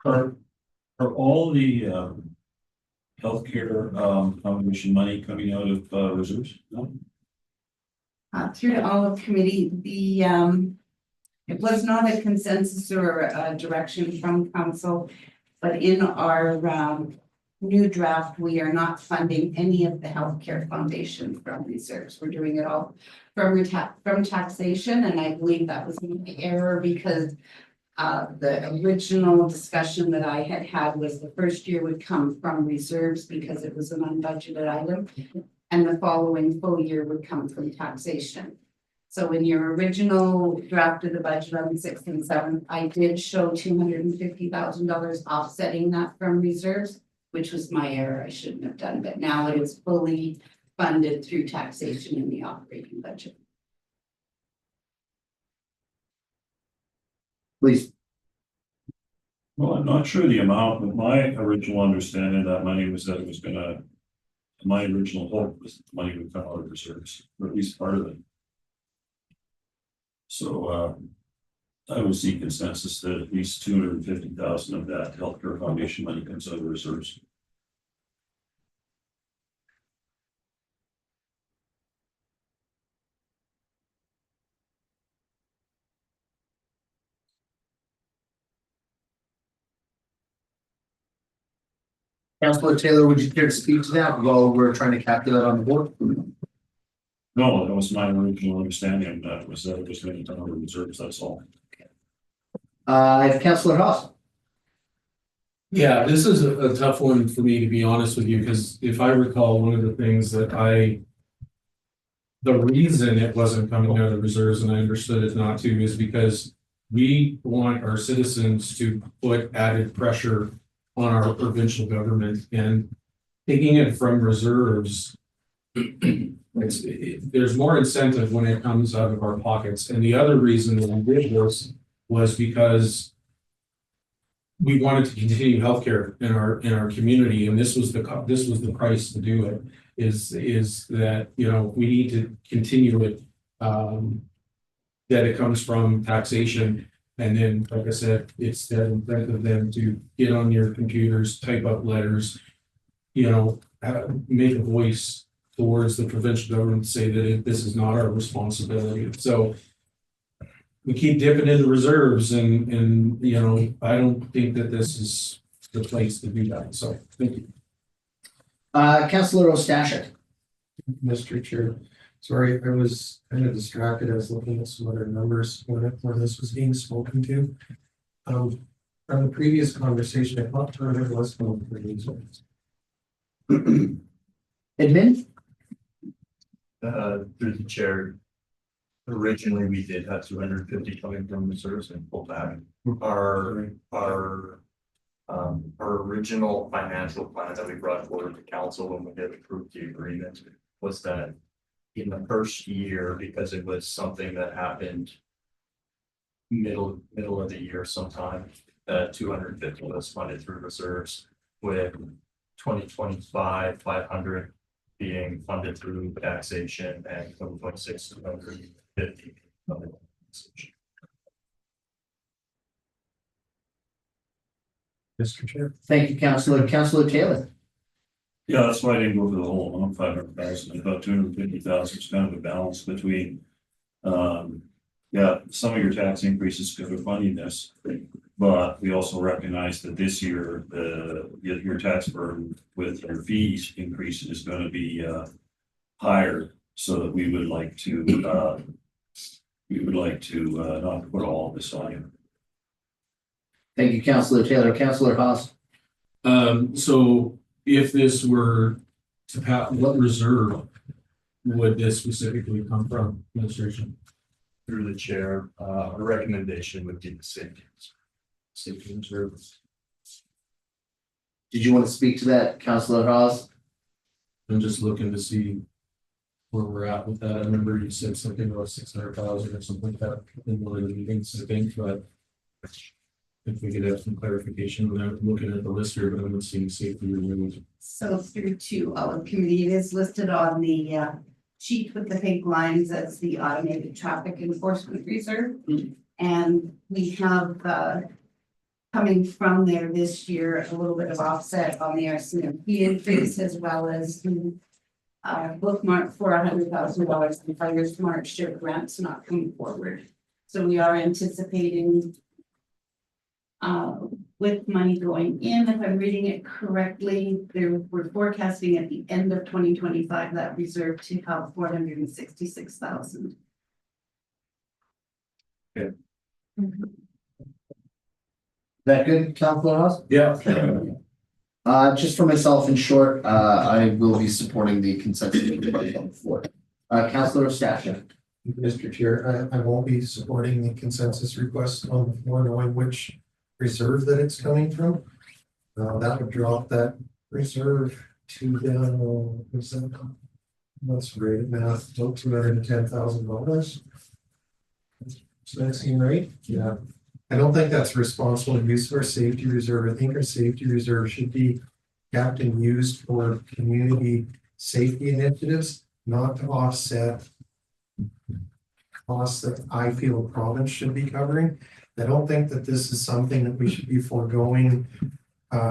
Are all the healthcare foundation money coming out of reserves? No? Through to all of committee, it was not a consensus or a direction from council, but in our new draft, we are not funding any of the healthcare foundation from reserves. We're doing it all from taxation, and I believe that was an error because the original discussion that I had was the first year would come from reserves because it was an unbudgeted item, and the following full year would come from taxation. So in your original draft of the budget on the 6th and 7th, I did show $250,000 offsetting that from reserves, which was my error. I shouldn't have done, but now it is fully funded through taxation in the operating budget. Please. Well, I'm not sure the amount, but my original understanding of that money was that it was gonna. My original hope was that the money would come out of reserves, or at least part of it. So, I would see consensus that at least 250,000 of that healthcare foundation money comes out of reserves. Councilor Taylor, would you care to speak to that while we're trying to calculate on the board? No, that was my original understanding of that, was that it was going to come out of reserves, that's all. Councilor Haas. Yeah, this is a tough one for me, to be honest with you, because if I recall, one of the things that the reason it wasn't coming out of reserves and I understood it not to is because we want our citizens to put added pressure on our provincial government, and taking it from reserves. There's more incentive when it comes out of our pockets. And the other reason that we did this was because we wanted to continue healthcare in our community, and this was the price to do it. Is that, you know, we need to continue it. That it comes from taxation, and then, like I said, it's the intent of them to get on your computers, type up letters, you know, make a voice towards the provincial government, say that this is not our responsibility. So we keep dipping into reserves, and you know, I don't think that this is the place to do that. So thank you. Councilor Ostashik. Mr. Chair, sorry, I was kind of distracted. I was looking at some other numbers when this was being spoken to. From the previous conversation, I thought it was going for these ones. Admin. Through the chair. Originally, we did have 250 coming from reserves and pulled back. Our original financial plan that we brought forward to council when we did approve the agreement was that in the first year, because it was something that happened middle of the year sometime, 250 was funded through reserves, with 2025 500 being funded through taxation and 2026 250 funded through taxation. Mr. Chair. Thank you, Councilor. Councilor Taylor. Yeah, that's why I didn't go for the whole amount, 500,000, about 250,000 is kind of a balance between. Yeah, some of your tax increases could have funding this, but we also recognize that this year, your tax burden with your fees increase is going to be higher, so that we would like to not put all of this on you. Thank you, Councilor Taylor. Councilor Haas. So if this were to pass, what reserve would this specifically come from, administration? Through the chair, a recommendation would be the safety reserve. Did you want to speak to that, Councilor Haas? I'm just looking to see where we're at with that. I remember you said something about 600,000 or something like that in one of the meetings, I think, but if we could have some clarification without looking at the list here, but I'm not seeing safety reserves. So through to our committee, it is listed on the sheet with the pink lines as the automated traffic enforcement reserve. And we have coming from there this year, a little bit of offset on the RCMP increase, as well as the bookmark for $100,000 in fire smart share grants not coming forward. So we are anticipating with money going in, if I'm reading it correctly, we're forecasting at the end of 2025 that reserve to have 466,000. Okay. That good, Councilor Haas? Yeah. Just for myself, in short, I will be supporting the consensus on the floor. Councilor Ostashik. Mr. Chair, I won't be supporting the consensus request on the floor, knowing which reserve that it's coming from. That would drop that reserve to down, that's great math, $210,000. Does that seem right? Yeah. I don't think that's responsible use of our safety reserve. I think our safety reserve should be kept and used for community safety initiatives, not to offset costs that I feel a province should be covering. I don't think that this is something that we should be foregoing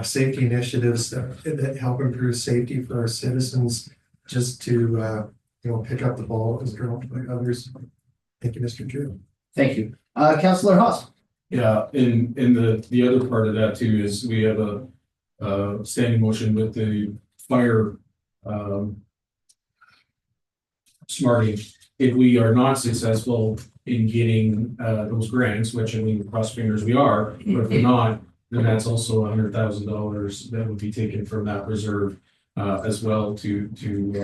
safety initiatives that help improve safety for our citizens just to pick up the ball that was dropped by others. Thank you, Mr. Chair. Thank you. Councillor Haas. Yeah, and the other part of that too is we have a standing motion with the fire smarting. If we are not successful in getting those grants, which I mean, cross fingers we are, but if we're not, then that's also $100,000 that would be taken from that reserve as well to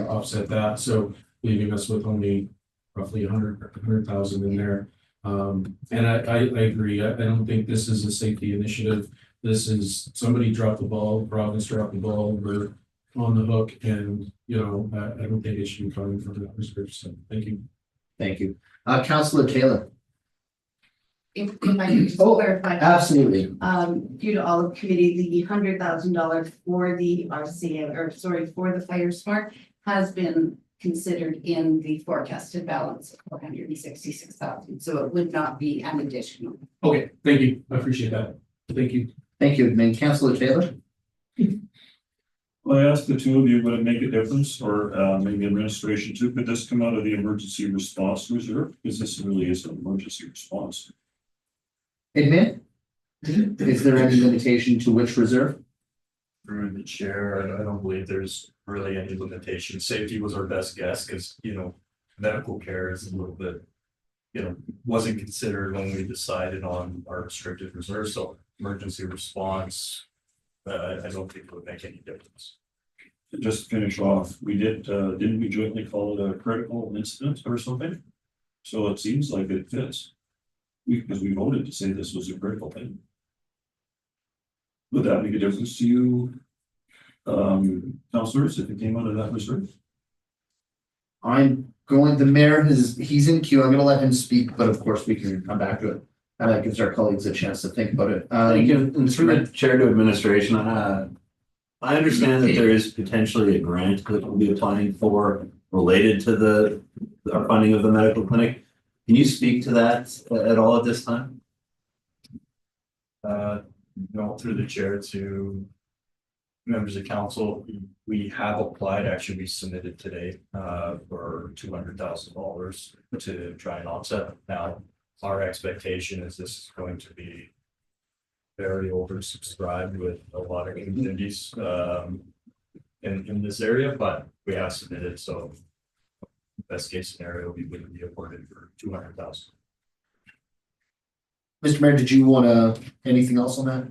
offset that. So leaving us with only roughly 100,000 in there. And I agree. I don't think this is a safety initiative. This is somebody dropped the ball, the province dropped the ball, we're on the hook, and I don't think it should be coming from that reserve. So thank you. Thank you. Councillor Taylor. If I could just Oh, clarify. Absolutely. Due to all of committee, the $100,000 for the RCA, for the Fire Smart has been considered in the forecasted balance of 466,000. So it would not be an additional. Okay, thank you. I appreciate that. Thank you. Thank you. And then Councillor Taylor. Well, I asked the two of you, would it make a difference, or maybe administration too, could this come out of the emergency response reserve? Because this really is an emergency response. Admin. Is there any limitation to which reserve? Through the chair, I don't believe there's really any limitation. Safety was our best guess because, medical care is a little bit, wasn't considered when we decided on our restricted reserve. So emergency response, I don't think it would make any difference. To just finish off, we didn't we jointly call it a critical incident or something? So it seems like it fits. Because we voted to say this was a critical thing. Would that make a difference to you, councillors, if it came out of that reserve? The mayor he's in queue. I'm going to let him speak, but of course we can come back to it. And that gives our colleagues a chance to think about it. Thank you. And through the chair to administration, I understand that there is potentially a grant that we'll be applying for related to our funding of the medical clinic. Can you speak to that at all at this time? Through the chair to members of council, we have applied, actually, we submitted today for $200,000 to try and offset. Now, our expectation is this is going to be very oversubscribed with a lot of communities in this area, but we have submitted, so best case scenario, we wouldn't be awarded for 200,000. Mr. Mayor, did you want anything else on that?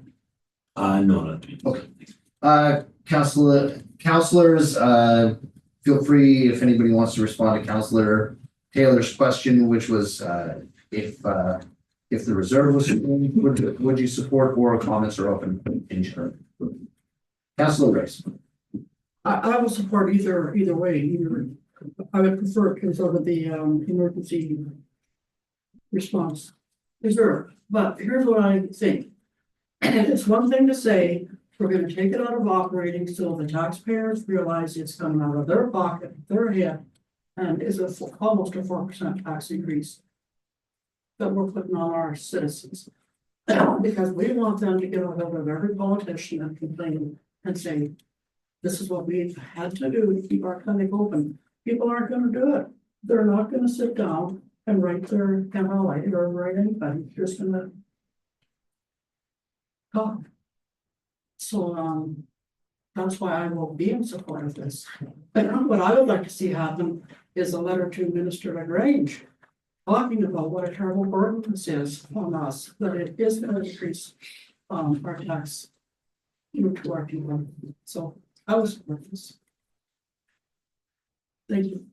No, not me. Okay. Councillors, feel free if anybody wants to respond to Councillor Taylor's question, which was if the reserve was would you support, or comments are open in general. Councillor Rice. I will support either way. I would prefer it comes out of the emergency response reserve. But here's what I think. It's one thing to say we're going to take it out of operating so the taxpayers realize it's coming out of their pocket, their head, and is almost a 4% tax increase that we're putting on our citizens. Because we want them to get a hold of every politician and complain and say, this is what we've had to do to keep our clinic open. People aren't going to do it. They're not going to sit down and write their MLA or write anybody. They're just going to talk. So that's why I will be in support of this. And what I would like to see happen is a letter to Minister LaGrange talking about what a terrible burden this is on us, that it is going to increase our tax to our people. So I was support this. Thank you.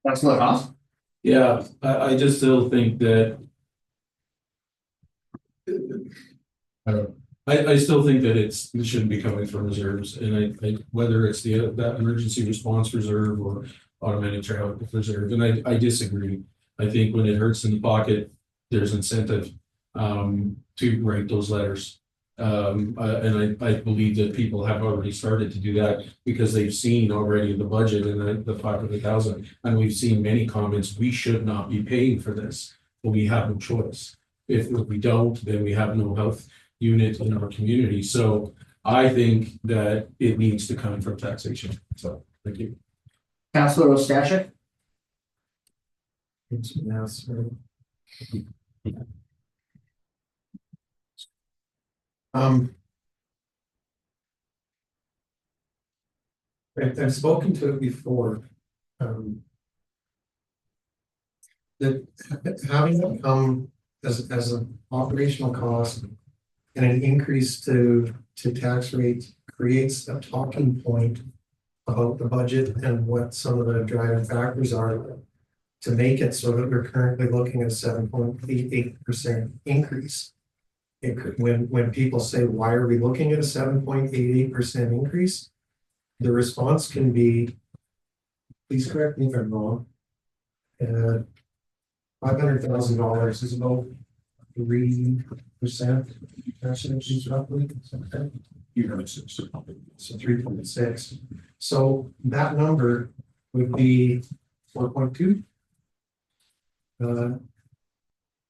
Councillor Haas. Yeah, I just still think that. I still think that it shouldn't be coming from reserves, and I whether it's that emergency response reserve or automatic traffic reserve, and I disagree. I think when it hurts in the pocket, there's incentive to write those letters. And I believe that people have already started to do that because they've seen already the budget and the 500,000. And we've seen many comments, we should not be paying for this, but we have no choice. If we don't, then we have no health unit in our community. So I think that it needs to come from taxation. So, thank you. Councillor Ostashik? I've spoken to it before. That having it come as an operational cost and an increase to tax rates creates a talking point about the budget and what some of the driving factors are to make it so that we're currently looking at 7.88% increase. When people say, why are we looking at a 7.88% increase? The response can be, please correct me if I'm wrong. $500,000 is about 3%. Roughly. So 3.6. So that number would be 4.2.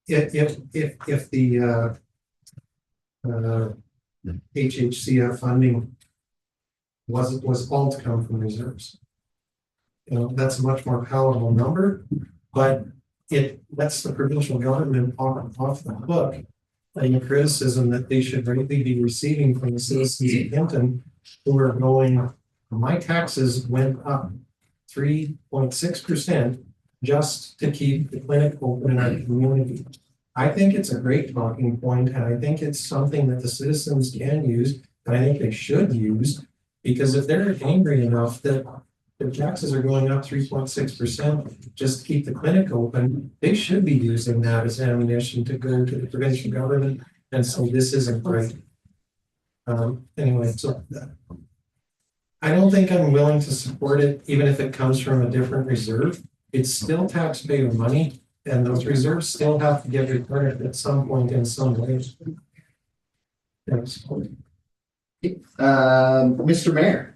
If the HHCF funding was all to come from reserves. That's a much more palatable number, but it lets the provincial government off the hook. Any criticism that they should rightly be receiving from the citizens of Hinton who are going, my taxes went up 3.6% just to keep the clinic open in our community. I think it's a great talking point, and I think it's something that the citizens can use, and I think they should use, because if they're angry enough that their taxes are going up 3.6% just to keep the clinic open, they should be using that as ammunition to go to the provincial government and say this isn't right. Anyway, so I don't think I'm willing to support it, even if it comes from a different reserve. It's still taxpayer money, and those reserves still have to get returned at some point in some way. Thanks. Mr. Mayor?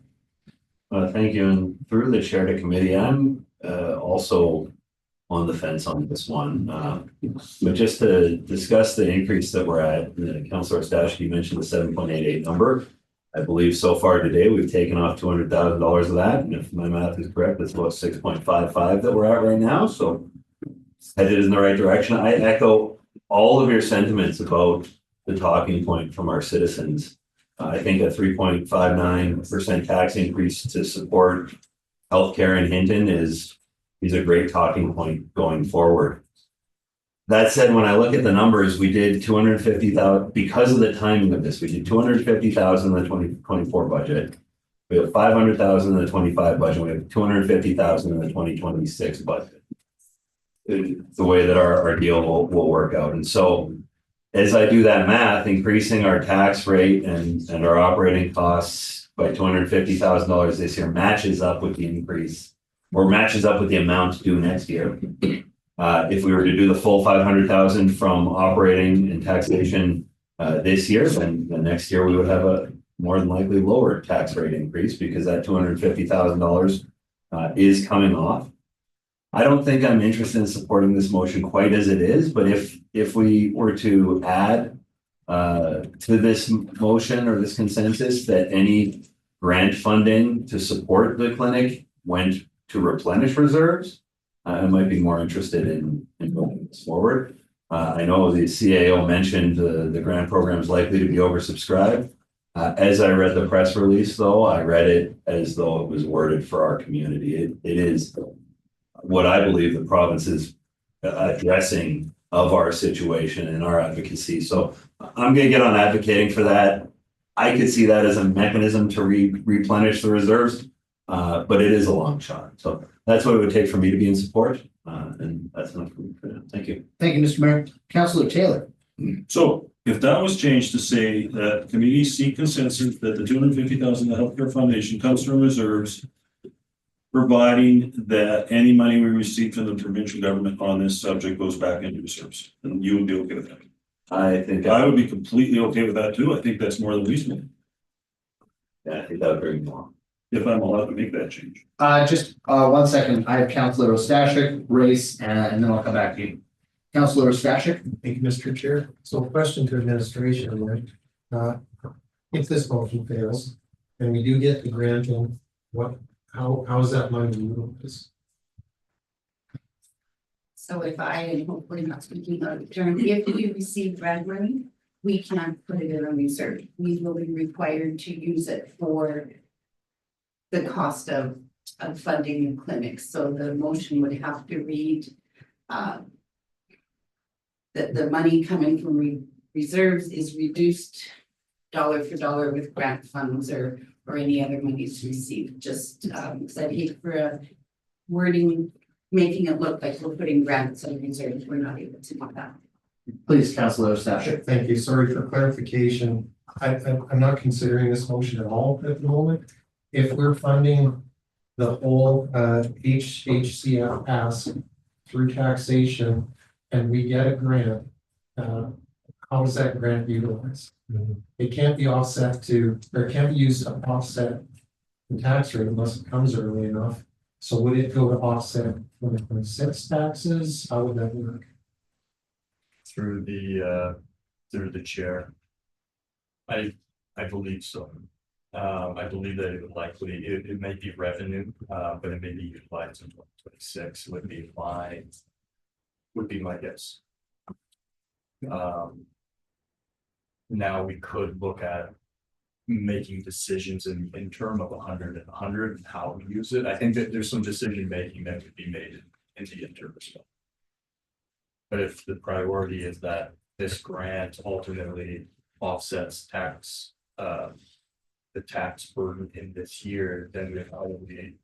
Thank you, and through the chair to committee, I'm also on the fence on this one. But just to discuss the increase that we're at, Councillor Stashke mentioned the 7.88 number. I believe so far today, we've taken off $200,000 of that, and if my math is correct, it's about 6.55 that we're at right now, so headed in the right direction. I echo all of your sentiments about the talking point from our citizens. I think a 3.59% tax increase to support healthcare in Hinton is a great talking point going forward. That said, when I look at the numbers, we did 250,000 because of the timing of this. We did 250,000 in the 2024 budget. We have 500,000 in the 25 budget. We have 250,000 in the 2026 budget. The way that our deal will work out, and so as I do that math, increasing our tax rate and our operating costs by $250,000 this year matches up with the increase, or matches up with the amount due next year. If we were to do the full 500,000 from operating and taxation this year, then the next year we would have a more than likely lower tax rate increase because that $250,000 is coming off. I don't think I'm interested in supporting this motion quite as it is, but if we were to add to this motion or this consensus that any grant funding to support the clinic went to replenish reserves, I might be more interested in moving this forward. I know the CAO mentioned the grant program is likely to be oversubscribed. As I read the press release, though, I read it as though it was worded for our community. It is what I believe the province is addressing of our situation and our advocacy. So I'm going to get on advocating for that. I could see that as a mechanism to replenish the reserves, but it is a long shot. So that's what it would take for me to be in support. And that's enough for me for now. Thank you. Thank you, Mr. Mayor. Councillor Taylor? So if that was changed to say that committees seek consensus that the 250,000 the healthcare foundation comes from reserves providing that any money we receive from the provincial government on this subject goes back into reserves, and you would be okay with that? I think, I would be completely okay with that too. I think that's more than reasonable, yeah, I think that would bring more. if I'm allowed to make that change. Just 1 second. I have Councillor Ostashik, Race, and then I'll come back to you. Councillor Ostashik? Thank you, Mr. Chair. So question to administration, right? If this motion fails and we do get the grant in, how is that money utilized? So if I, and hopefully not speaking out of turn, if we receive grant money, we can't put it in a reserve. We will be required to use it for the cost of funding the clinics. So the motion would have to read that the money coming from reserves is reduced dollar for dollar with grant funds or any other monies received, just because I hate for a wording, making it look like we're putting grants in reserves. We're not able to do that. Please, Councillor Ostashik. Thank you. Sorry for clarification. I'm not considering this motion at all at the moment. If we're funding the whole HHCF ask through taxation and we get a grant, how is that grant utilized? It can't be offset to, or it can't be used to offset the tax rate unless it comes early enough. So would it go to offset 2026 taxes? How would that work? Through the chair. I believe so. I believe that it would likely, it may be revenue, but it may be utilized in 2026 would be my guess. Now we could look at making decisions in term of 100 and 100 and how we use it. I think that there's some decision making that could be made in the interim as well. But if the priority is that this grant ultimately offsets tax, the tax burden in this year, then we probably,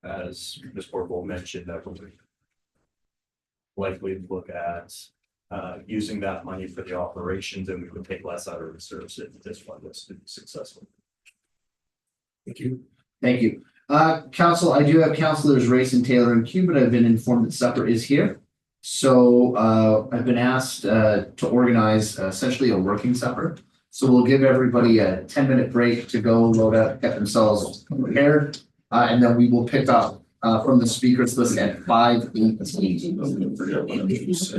as Ms. Borbo mentioned, that would likely look at using that money for the operations, and we would take less out of reserves if this one was to be successful. Thank you. Thank you. Council, I do have Councillors Race and Taylor in queue, but I've been informed that supper is here. So I've been asked to organize essentially a working supper. So we'll give everybody a 10-minute break to go load up, get themselves prepared, and then we will pick up from the speakers list at 5:18.